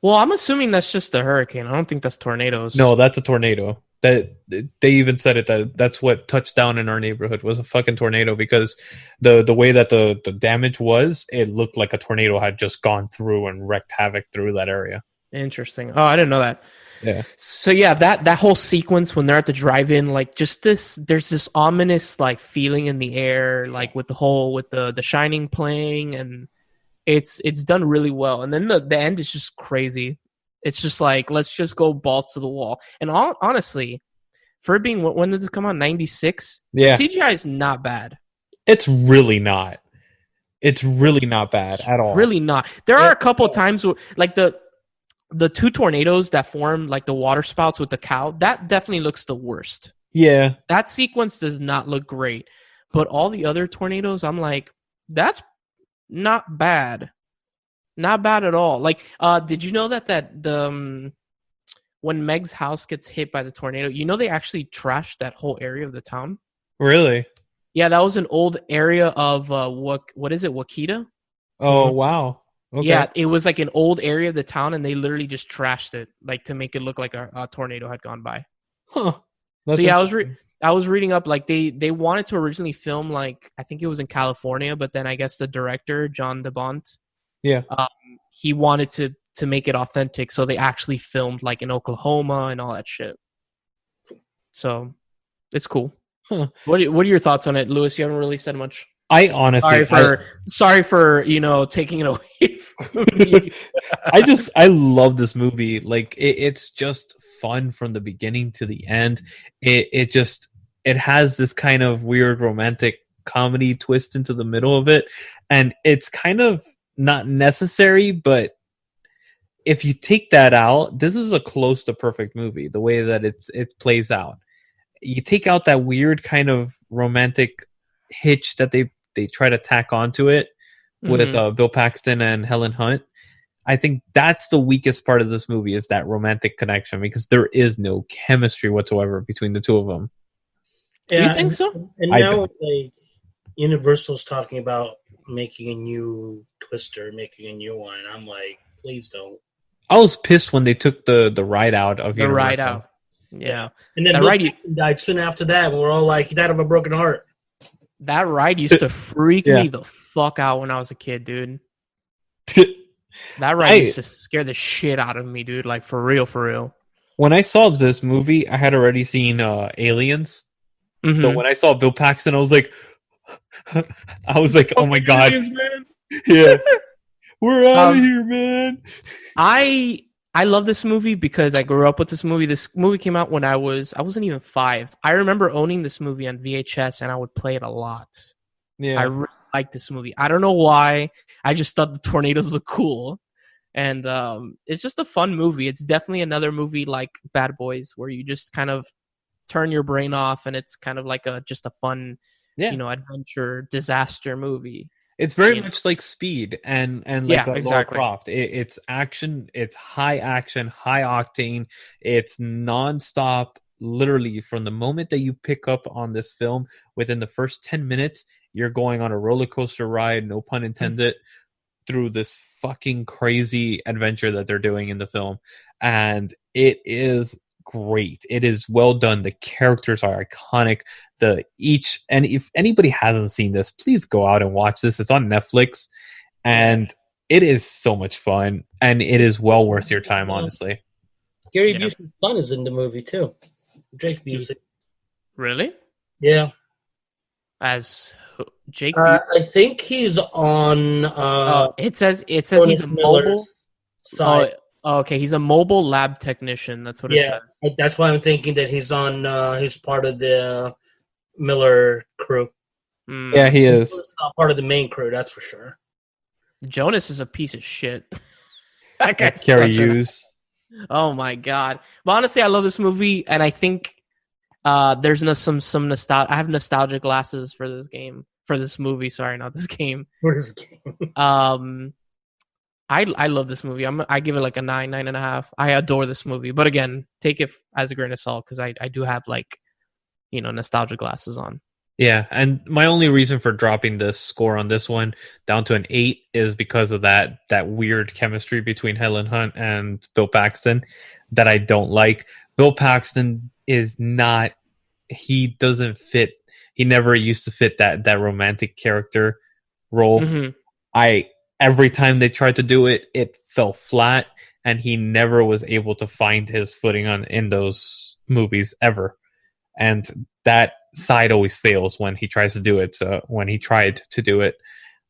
Well, I'm assuming that's just a hurricane. I don't think that's tornadoes. No, that's a tornado. That they even said it that's what touched down in our neighborhood was a fucking tornado, because the way that the damage was, it looked like a tornado had just gone through and wreaked havoc through that area. Interesting. Oh, I didn't know that. Yeah. So yeah, that whole sequence when they're at the drive-in, like, just there's this ominous, like, feeling in the air, like, with the Shining playing, and it's done really well. And then the end is just crazy. It's just like, let's just go balls to the wall. And honestly, for it being, when did this come out? 96? Yeah. CGI is not bad. It's really not. It's really not bad at all. Really not. There are a couple of times where, like, the two tornadoes that form, like, the water spouts with the cow, that definitely looks the worst. Yeah. That sequence does not look great. But all the other tornadoes, I'm like, that's not bad. Not bad at all. Like, did you know that when Meg's house gets hit by the tornado, you know, they actually trashed that whole area of the town? Really? Yeah, that was an old area of what is it, Wakita? Oh, wow. Okay. Yeah, it was like an old area of the town, and they literally just trashed it, like, to make it look like a tornado had gone by. Huh. So yeah, I was reading up, like, they wanted to originally film, like, I think it was in California, but then I guess the director, John DeBont, he wanted to make it authentic, so they actually filmed, like, in Oklahoma and all that shit. So it's cool. Huh. What are your thoughts on it, Lewis? You haven't really said much. I honestly sorry for taking it away from me. I love this movie. Like, it's just fun from the beginning to the end. It has this kind of weird romantic comedy twist into the middle of it, and it's kind of not necessary, but if you take that out, this is a close to perfect movie. The way that it plays out, you take out that weird kind of romantic hitch that they try to tack onto it with Bill Paxton and Helen Hunt. I think that's the weakest part of this movie, is that romantic connection, because there is no chemistry whatsoever between the two of them. Yeah, you think so? And now, like, Universal's talking about making a new Twister, making a new one. And I'm like, please don't. I was pissed when they took the ride out of the Universal. ride out. Yeah. And then That Bill ride, Paxton died soon after that, and we're all like, he died of a broken heart. that ride used to freak Yeah. me the fuck out when I was a kid, dude. That ride used to scare the shit out of me, dude. Like, for real, for real. When I saw this movie, I had already seen Aliens. Mm-hmm. So when I saw Bill Paxton, I was like, oh my god, Aliens, man. yeah, we're out of here, man. I love this movie because I grew up with this movie. This movie came out when I wasn't even 5. I remember owning this movie on VHS, and I would play it a lot. Yeah, I really liked this movie. I don't know why. I just thought the tornadoes looked cool. And it's just a fun movie. It's definitely another movie like Bad Boys, where you just kind of turn your brain off, and it's kind of like just a fun, adventure disaster movie. it's very much like Speed and like Yeah, a exactly. Lara Croft. It's action. It's high action, high octane. It's nonstop. Literally, from the moment that you pick up on this film, within the first 10 minutes, you're going on a roller coaster ride. No pun intended. Through this fucking crazy adventure that they're doing in the film, and it is great. It is well done. The characters are iconic. And if anybody hasn't seen this, please go out and watch this. It's on Netflix, and it is so much fun, and it is well worth your time, honestly. Gary Busey's son is in the movie too. Jake Busey. Really? Yeah. As Jake? I think he's on. It says he's a mobile. Miller's side. Okay, he's a mobile lab technician. That's what it says. That's why I'm thinking that he's on. He's part of the Miller crew. Yeah, he is. He's not part of the main crew. That's for sure. Jonas is a piece of shit. That guy's Carrie such Hughes. Oh my god! But honestly, I love this movie, and I think there's some nostalgia. I have nostalgic glasses for this game, for this movie. Sorry, not this game. For this game. I love this movie. I give it like a 9.5. I adore this movie, but again, take it as a grain of salt because I do have like nostalgia glasses on. Yeah, and my only reason for dropping this score on this one down to an 8 is because of that weird chemistry between Helen Hunt and Bill Paxton that I don't like. Bill Paxton is not. He doesn't fit. He never used to fit that romantic character role. Mm-hmm. Every time they tried to do it, it fell flat, and he never was able to find his footing in those movies ever. And that side always fails when he tries to do it. So when he tried to do it,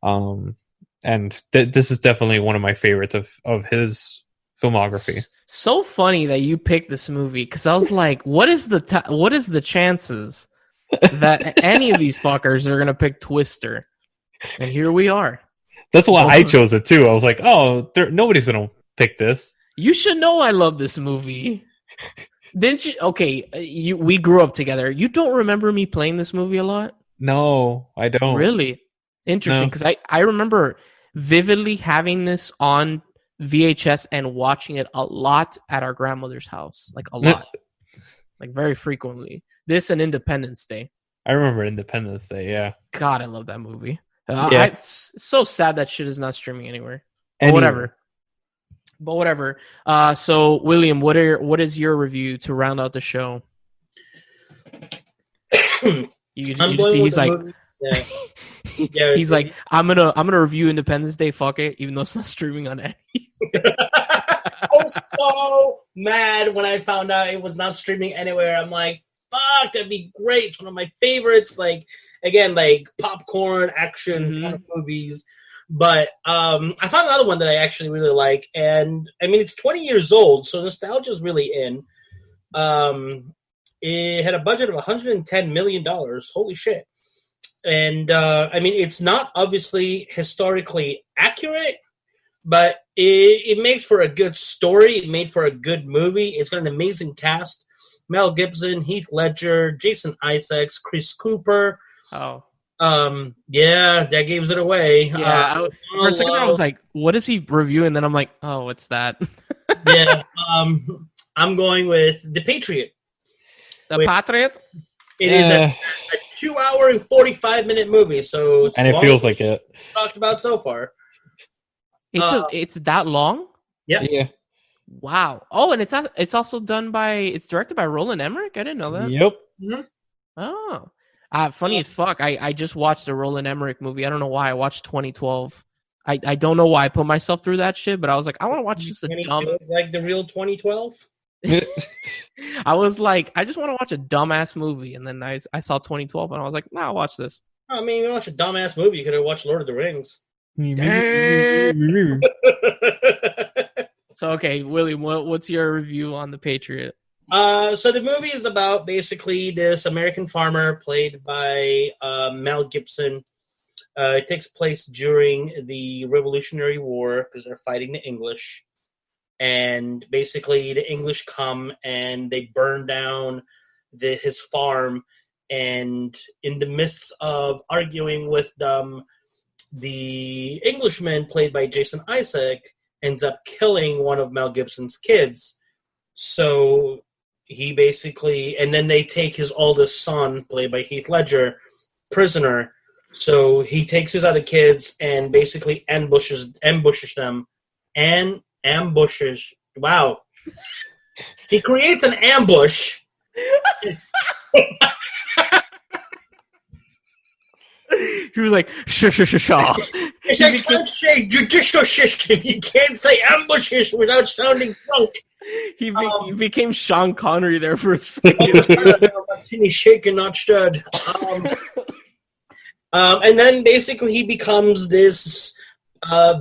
and this is definitely one of my favorites of his filmography. So funny that you picked this movie because I was like, what is the chances that any of these fuckers are gonna pick Twister? And here we are. That's why I chose it too. I was like, oh, nobody's gonna pick this. You should know I love this movie. Didn't you? Okay, we grew up together. You don't remember me playing this movie a lot? No, I don't. Really? Interesting, because I remember vividly having this on VHS and watching it a lot at our grandmother's house. Like a lot. Like very frequently. This and Independence Day. I remember Independence Day, yeah. God, I love that movie. Yeah. It's so sad that shit is not streaming anywhere. But whatever. So, William, what is your review to round out the show? He's like, he's like, I'm gonna review Independence Day. Fuck it, even though it's not streaming on any. I was so mad when I found out it was not streaming anywhere. I'm like, fuck, that'd be great. It's one of my favorites. Like, again, like popcorn action kind of movies. But I found another one that I actually really like, and I mean it's 20 years old, so nostalgia is really in. It had a budget of $110 million. Holy shit! And I mean it's not obviously historically accurate, but it makes for a good story. It made for a good movie. It's got an amazing cast: Mel Gibson, Heath Ledger, Jason Isaacs, Chris Cooper. Oh. Yeah, that gives it away. Yeah, for a second I was like, what is he reviewing? Then I'm like, oh, what's that? Yeah, I'm going with The Patriot. Patriot? It is a 2-hour and 45-minute movie, so it's it feels like it. Talked about so far. It's that long? Yeah. Wow. Oh, and it's also it's directed by Roland Emmerich. I didn't know that. Yep. Mm-hmm. Oh. Funny as fuck. I just watched a Roland Emmerich movie. I don't know why. I watched 2012. I don't know why I put myself through that shit, but I was like, I want to watch just a dumb. It was like the real 2012. I was like, I just want to watch a dumbass movie, and then I saw 2012, and I was like, nah, I'll watch this. I mean, you watch a dumbass movie, you could have watched Lord of the Rings. So, okay, William, what's your review on The Patriot? So the movie is about basically this American farmer played by Mel Gibson. It takes place during the Revolutionary War because they're fighting the English. And basically the English come and they burn down his farm. And in the midst of arguing with them, the Englishman, played by Jason Isaac, ends up killing one of Mel Gibson's kids. So he basically, and then they take his oldest son, played by Heath Ledger, prisoner. So he takes his other kids and basically ambushes them. And ambushes. Wow. He creates an ambush. He was like, shaw. It's like can't say judicial system. You can't say ambushes without sounding drunk. He became Sean Connery there for a second. He's shaken, not stirred. And then basically he becomes this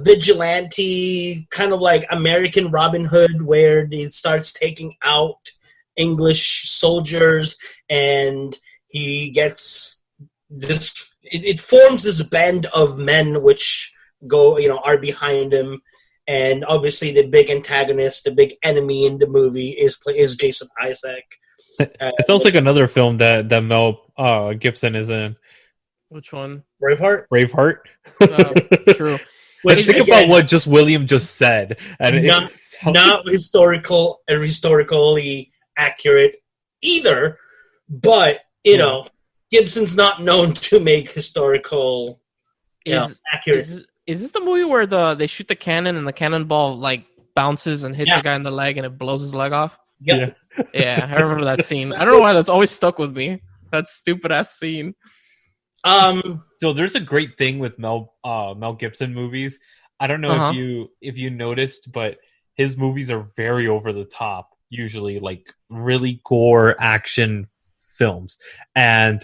vigilante, kind of like American Robin Hood, where he starts taking out English soldiers, and he gets this. It forms this band of men which are behind him, and obviously the big antagonist, the big enemy in the movie is Jason Isaac. It sounds like another film that Mel Gibson is in. Which one? Braveheart. True. Let's think about what just William just said, and not historically accurate either, but Gibson's not known to make historical accurate. Is this the movie where they shoot the cannon and the cannonball like bounces and hits the guy in the leg and it blows his leg off? Yep. Yeah, I remember that scene. I don't know why that's always stuck with me. That stupid ass scene. So there's a great thing with Mel Gibson movies. I don't know if you noticed, but his movies are very over the top, usually like really gore action films. And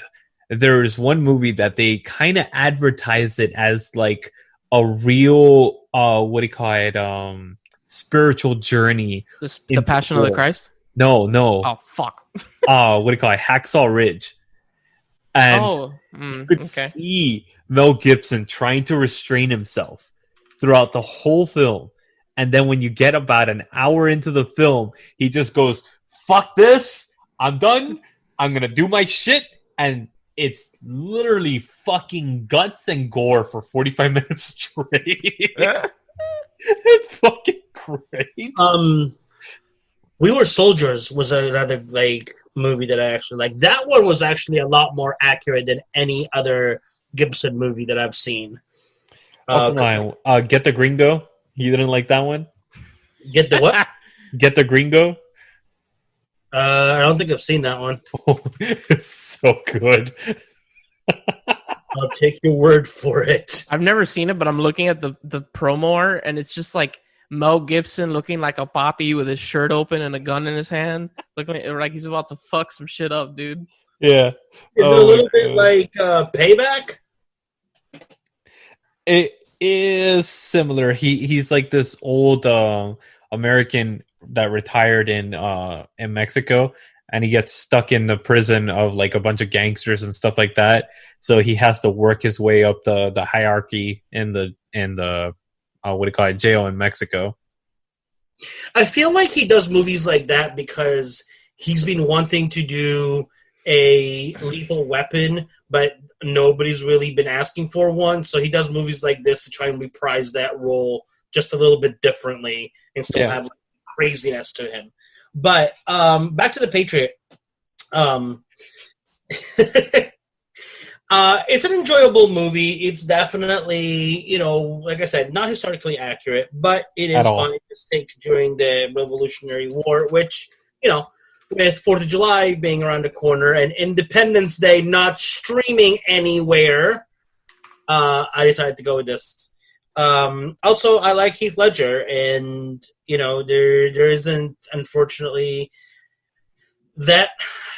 there's one movie that they kind of advertised it as like a real spiritual journey. The Passion of the Christ? No. Oh fuck. Hacksaw Ridge. And you could see Mel Gibson trying to restrain himself throughout the whole film. And then when you get about an hour into the film, he just goes, fuck this, I'm done, I'm gonna do my shit. And it's literally fucking guts and gore for 45 minutes straight. It's fucking great. We Were Soldiers was another movie that I actually like. That one was actually a lot more accurate than any other Gibson movie that I've seen. Get the Gringo. You didn't like that one? Get the what? Get the Gringo. I don't think I've seen that one. Oh, it's so good. I'll take your word for it. I've never seen it, but I'm looking at the promo art, and it's just like Mel Gibson looking like a poppy with his shirt open and a gun in his hand, looking like he's about to fuck some shit up, dude. Yeah. Is it a little bit like Payback? It is similar. He's like this old American that retired in Mexico, and he gets stuck in the prison of like a bunch of gangsters and stuff like that. So he has to work his way up the hierarchy in the jail in Mexico. I feel like he does movies like that because he's been wanting to do a Lethal Weapon, but nobody's really been asking for one. So he does movies like this to try and reprise that role just a little bit differently and still have craziness to him. But back to The Patriot. It's an enjoyable movie. It's definitely, like I said, not historically accurate, but it is fun. It's taken during the Revolutionary War, which, with 4th of July being around the corner and Independence Day not streaming anywhere, I decided to go with this. Also, I like Heath Ledger, and, there isn't, unfortunately, that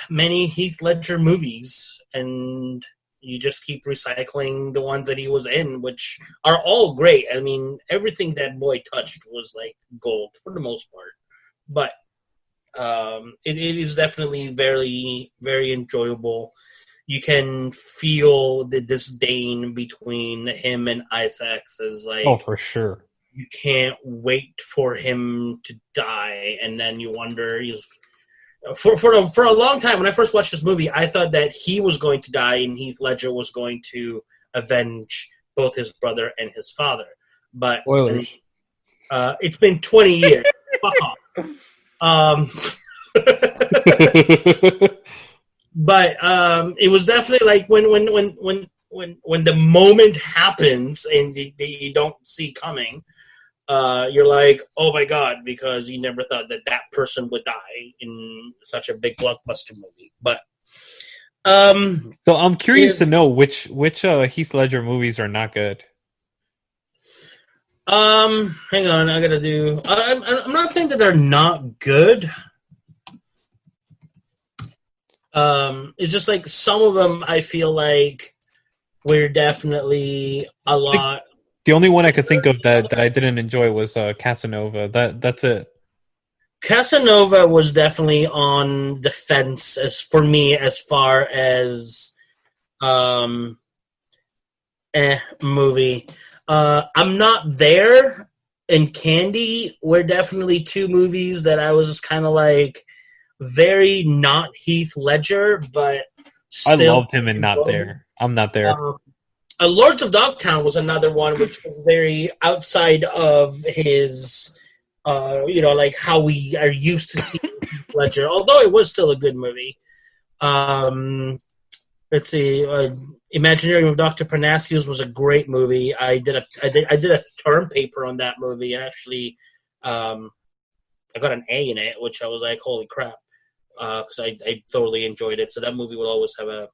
many Heath Ledger movies, and you just keep recycling the ones that he was in, which are all great. I mean, everything that boy touched was like gold for the most part. But it is definitely very, very enjoyable. You can feel the disdain between him and Isaacs as like, oh, for sure. You can't wait for him to die, and then you wonder for a long time, when I first watched this movie, I thought that he was going to die and Heath Ledger was going to avenge both his brother and his father. But it's been 20 years. Fuck off. But it was definitely like when the moment happens and you don't see coming. You're like, oh my god, because you never thought that person would die in such a big blockbuster movie. But so I'm curious to know which Heath Ledger movies are not good. Hang on, I gotta do. I'm not saying that they're not good. It's just like some of them I feel like we're definitely a lot. The only one I could think of that I didn't enjoy was Casanova. That's it. Casanova was definitely on the fence as far as movie. I'm not there. And Candy were definitely two movies that I was just kind of like very not Heath Ledger, but still I loved him in Not There. I'm not there. Lords of Dogtown was another one which was very outside of his, like how we are used to seeing Ledger, although it was still a good movie. Let's see, Imagineering of Dr. Parnassus was a great movie. I did a term paper on that movie, and actually I got an A in it, which I was like, holy crap, because I thoroughly enjoyed it. So that movie will always have a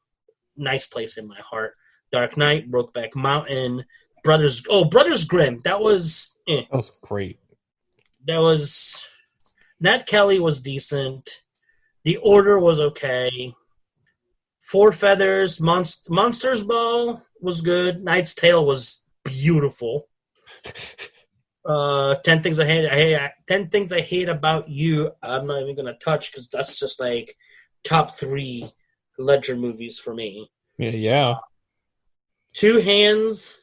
nice place in my heart. Dark Knight, Brokeback Mountain, Brothers Grimm. That was great. That was Nat Kelly was decent. The Order was okay. Four Feathers, Monsters Ball was good. Knight's Tale was beautiful. 10 Things I Hate About You. I'm not even gonna touch because that's just like top 3 Ledger movies for me. Yeah. Two Hands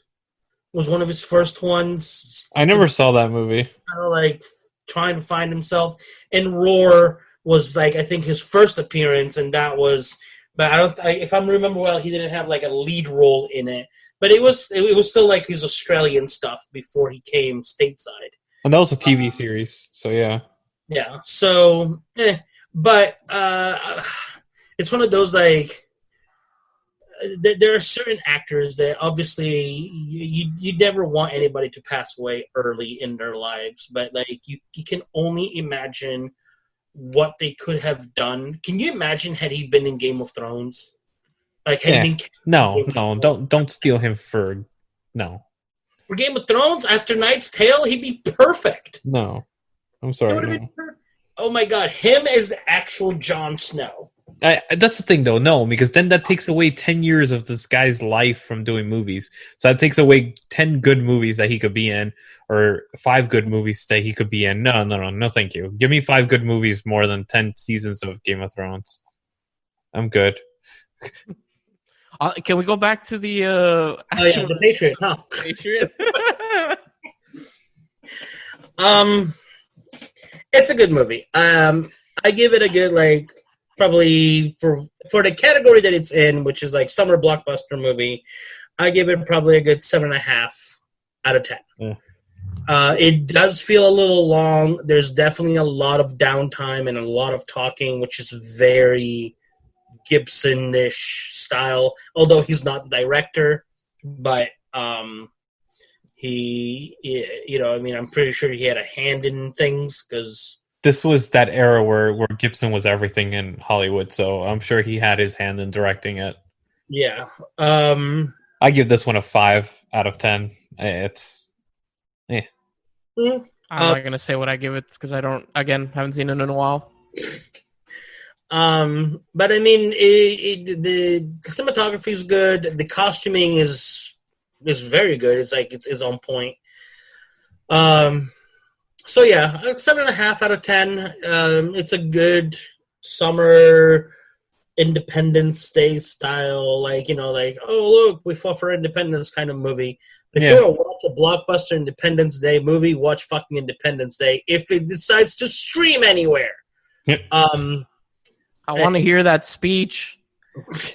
was one of his first ones. I never saw that movie. Kind of like trying to find himself. And Roar was like I think his first appearance, and that was. But if I remember well, he didn't have like a lead role in it. But it was still like his Australian stuff before he came stateside. And that was a TV series, so yeah. Yeah. So, but it's one of those like. There are certain actors that obviously you never want anybody to pass away early in their lives, but like you can only imagine what they could have done. Can you imagine had he been in Game of Thrones? Like had he been don't steal him for Game of Thrones after Knight's Tale, he'd be perfect. No, I'm sorry. Oh my god, him as the actual Jon Snow. That's the thing, though. No, because then that takes away 10 years of this guy's life from doing movies. So that takes away 10 good movies that he could be in, or 5 good movies that he could be in. No, thank you. Give me 5 good movies more than 10 seasons of Game of Thrones. I'm good. Can we go back to the the Patriot? Huh? Patriot. It's a good movie. I give it a good probably for the category that it's in, which is like summer blockbuster movie. I give it probably a good 7.5 out of 10. Yeah. It does feel a little long. There's definitely a lot of downtime and a lot of talking, which is very Gibson-ish style, although he's not the director, but he, you know, I mean, I'm pretty sure he had a hand in things because this was that era where Gibson was everything in Hollywood, so I'm sure he had his hand in directing it. Yeah. I give this one a 5 out of 10. It's I'm not gonna say what I give it because I haven't seen it in a while. But I mean, the cinematography is good. The costuming is very good. It's like it's on point. So yeah, 7.5 out of 10. It's a good summer Independence Day style, like, you know, like, oh look, we fought for independence kind of movie. If you want to watch a blockbuster Independence Day movie, watch fucking Independence Day. If it decides to stream anywhere. Yep. I want to hear that speech.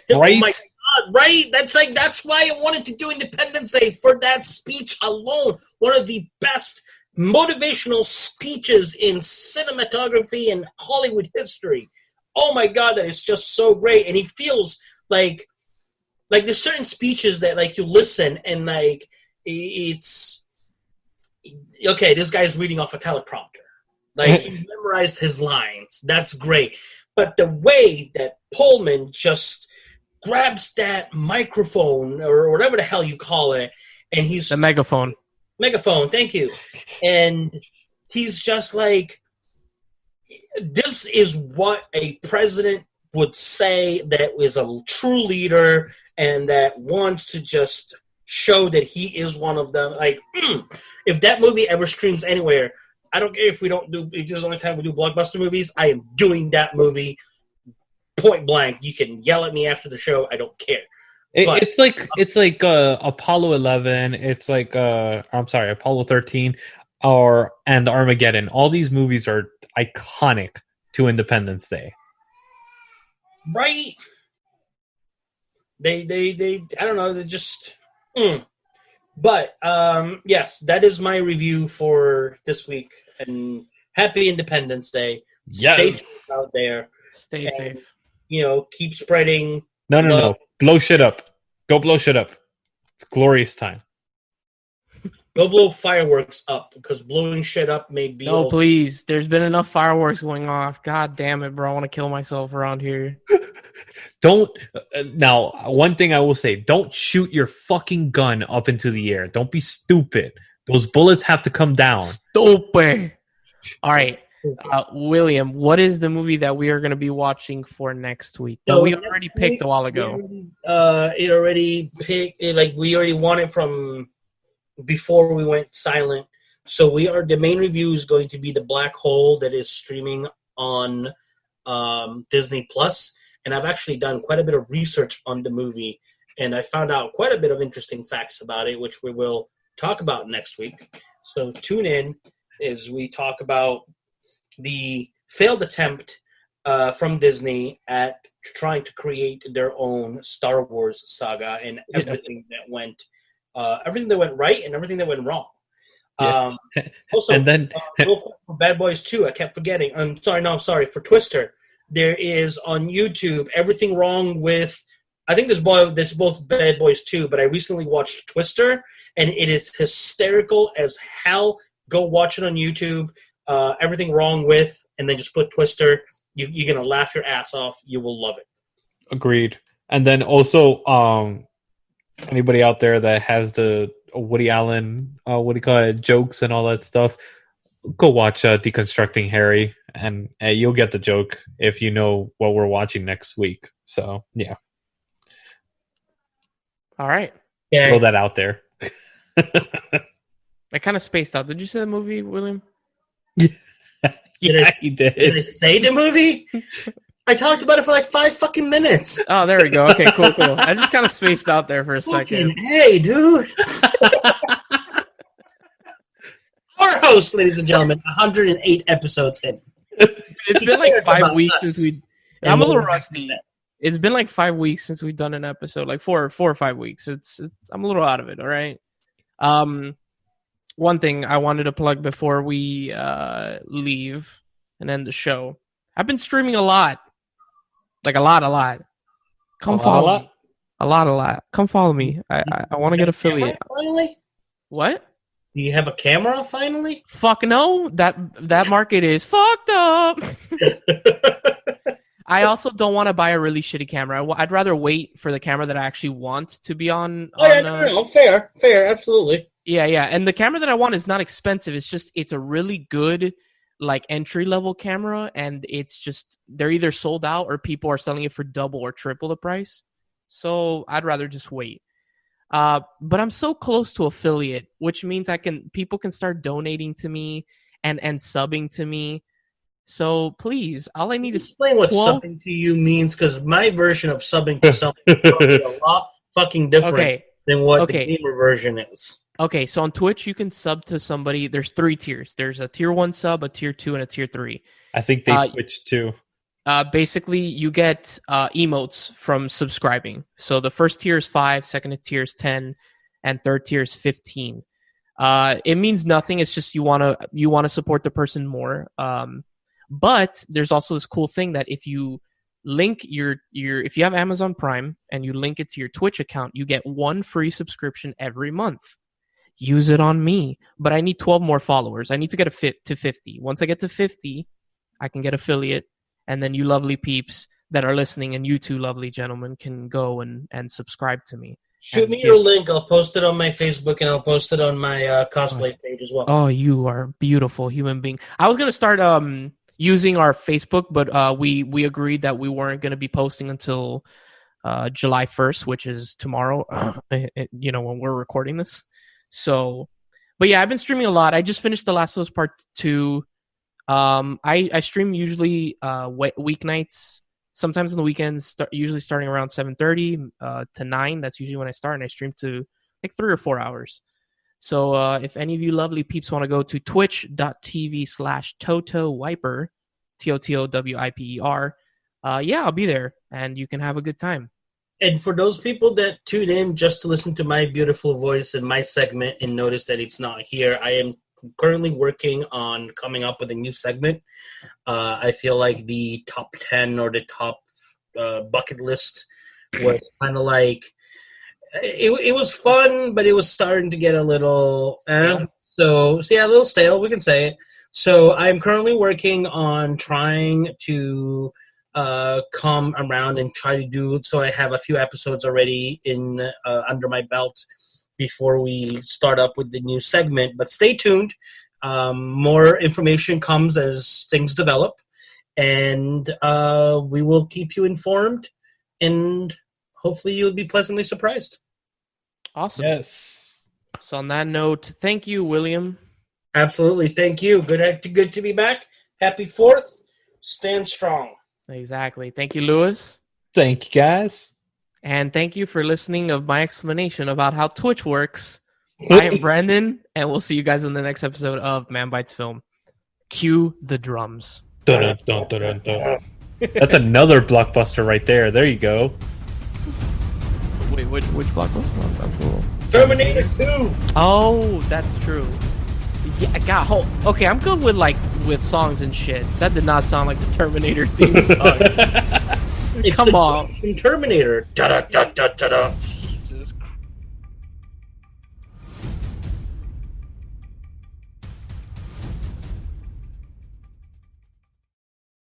Right? Oh my God, right? That's why I wanted to do Independence Day, for that speech alone. One of the best motivational speeches in cinematography and Hollywood history. Oh my God, that is just so great. And he feels like there's certain speeches that like you listen and like it's okay, this guy's reading off a teleprompter. Like he memorized his lines. That's great. But the way that Pullman just grabs that microphone or whatever the hell you call it, and he's the megaphone, thank you. And he's just like, this is what a president would say that is a true leader and that wants to just show that he is one of them. Like, if that movie ever streams anywhere, I don't care if this is the only time we do blockbuster movies, I am doing that movie point blank. You can yell at me after the show. I don't care. It's like Apollo 11. It's like Apollo 13 and Armageddon. All these movies are iconic to Independence Day. Right? They I don't know, they're just But yes, that is my review for this week, and happy Independence Day. Yes. Stay safe out there. Stay safe. You know, keep spreading. No. Blow shit up. Go blow shit up. It's glorious time. Go blow fireworks up, because blowing shit up may be... No, please. There's been enough fireworks going off. God damn it, bro. I want to kill myself around here. Don't... now, one thing I will say. Don't shoot your fucking gun up into the air. Don't be stupid. Those bullets have to come down. Stupid. All right. William, what is the movie that we are going to be watching for next week? That we already picked a while ago. It already picked... we already won it from... before we went silent. So the main review is going to be The Black Hole, that is streaming on Disney Plus. And I've actually done quite a bit of research on the movie, and I found out quite a bit of interesting facts about it, which we will talk about next week. So tune in as we talk about the failed attempt from Disney at trying to create their own Star Wars saga, and everything that went right and everything that went wrong. Yeah. Also, and then real quick, for Bad Boys 2, I kept forgetting. For Twister, there is on YouTube Everything Wrong with... I think there's both Bad Boys 2, but I recently watched Twister, and it is hysterical as hell. Go watch it on YouTube. Everything Wrong with, and then just put Twister. You're going to laugh your ass off. You will love it. Agreed. And then also... anybody out there that has the Woody Allen, jokes and all that stuff, go watch Deconstructing Harry, and you'll get the joke if you know what we're watching next week. So, yeah. All right. Yeah. Throw that out there. I kind of spaced out. Did you see the movie, William? Yeah, he did. Did I say the movie? I talked about it for like 5 fucking minutes. Oh, there we go. Okay, cool. I just kind of spaced out there for a second. Hey, dude. Our host, ladies and gentlemen, 108 episomes in. It's been like 5 weeks since we... I'm a little rusty. It's been like 5 weeks since we've done an episode, like four or 5 weeks. I'm a little out of it, all right? One thing I wanted to plug before we leave and end the show. I've been streaming a lot. Like a lot. Come A follow lot? me. A lot. Come follow me. I want to get affiliate. Finally? What? Do you have a camera finally? Fuck no. That market is fucked up. I also don't want to buy a really shitty camera. I'd rather wait for the camera that I actually want to be on. No, fair, absolutely. Yeah. And the camera that I want is not expensive. It's a really good like entry level camera, and it's just they're either sold out or people are selling it for double or triple the price. So I'd rather just wait. But I'm so close to affiliate, which means people can start donating to me and subbing to me. So please, all I need is explain what subbing to you means, because my version of subbing to something is probably a lot fucking different than what the gamer version is. Okay, so on Twitch you can sub to somebody. There's 3 tiers. There's a tier 1 sub, a tier 2, and a tier 3. I think they switched too. Basically, you get emotes from subscribing. So the first tier is 5, second tier is 10, and third tier is 15. It means nothing. It's just you wanna support the person more. But there's also this cool thing that if you link if you have Amazon Prime and you link it to your Twitch account, you get 1 free subscription every month. Use it on me. But I need 12 more followers. I need to get to 50. Once I get to 50, I can get affiliate. And then you lovely peeps that are listening and you two lovely gentlemen can go and subscribe to me. Shoot me your link. I'll post it on my Facebook and I'll post it on my cosplay page as well. Oh, you are a beautiful human being. I was going to start using our Facebook, but we agreed that we weren't going to be posting until July 1st, which is tomorrow, when we're recording this. So, but yeah, I've been streaming a lot. I just finished The Last of Us Part 2. I stream usually weeknights, sometimes on the weekends, usually starting around 7:30 to 9. That's usually when I start, and I stream to like 3 or 4 hours. So if any of you lovely peeps want to go to twitch.tv/TotoWiper, TOTOWIPER, I'll be there, and you can have a good time. And for those people that tune in just to listen to my beautiful voice and my segment and notice that it's not here, I am currently working on coming up with a new segment. I feel like the top 10 or the top bucket list was kind of like, it was fun, but it was starting to get a little, so yeah, a little stale, we can say it. So I'm currently working on trying to come around and try to do it so I have a few episodes already in under my belt before we start up with the new segment. But stay tuned. More information comes as things develop, and we will keep you informed, and hopefully you'll be pleasantly surprised. Awesome. Yes. So on that note, thank you, William. Absolutely. Thank you. Good to be back. Happy 4th. Stand strong. Exactly. Thank you, Lewis. Thank you, guys. And thank you for listening of my explanation about how Twitch works. I am Branden, and we'll see you guys in the next episode of Manbitesfilm. Cue the drums. Dun, dun, dun, dun, dun. That's another blockbuster right there. There you go. Wait, which blockbuster? Terminator 2. Oh, that's true. Yeah, God, okay, I'm good with songs and shit. That did not sound like the Terminator theme song. It's Come on. From Terminator. Da da da da da da.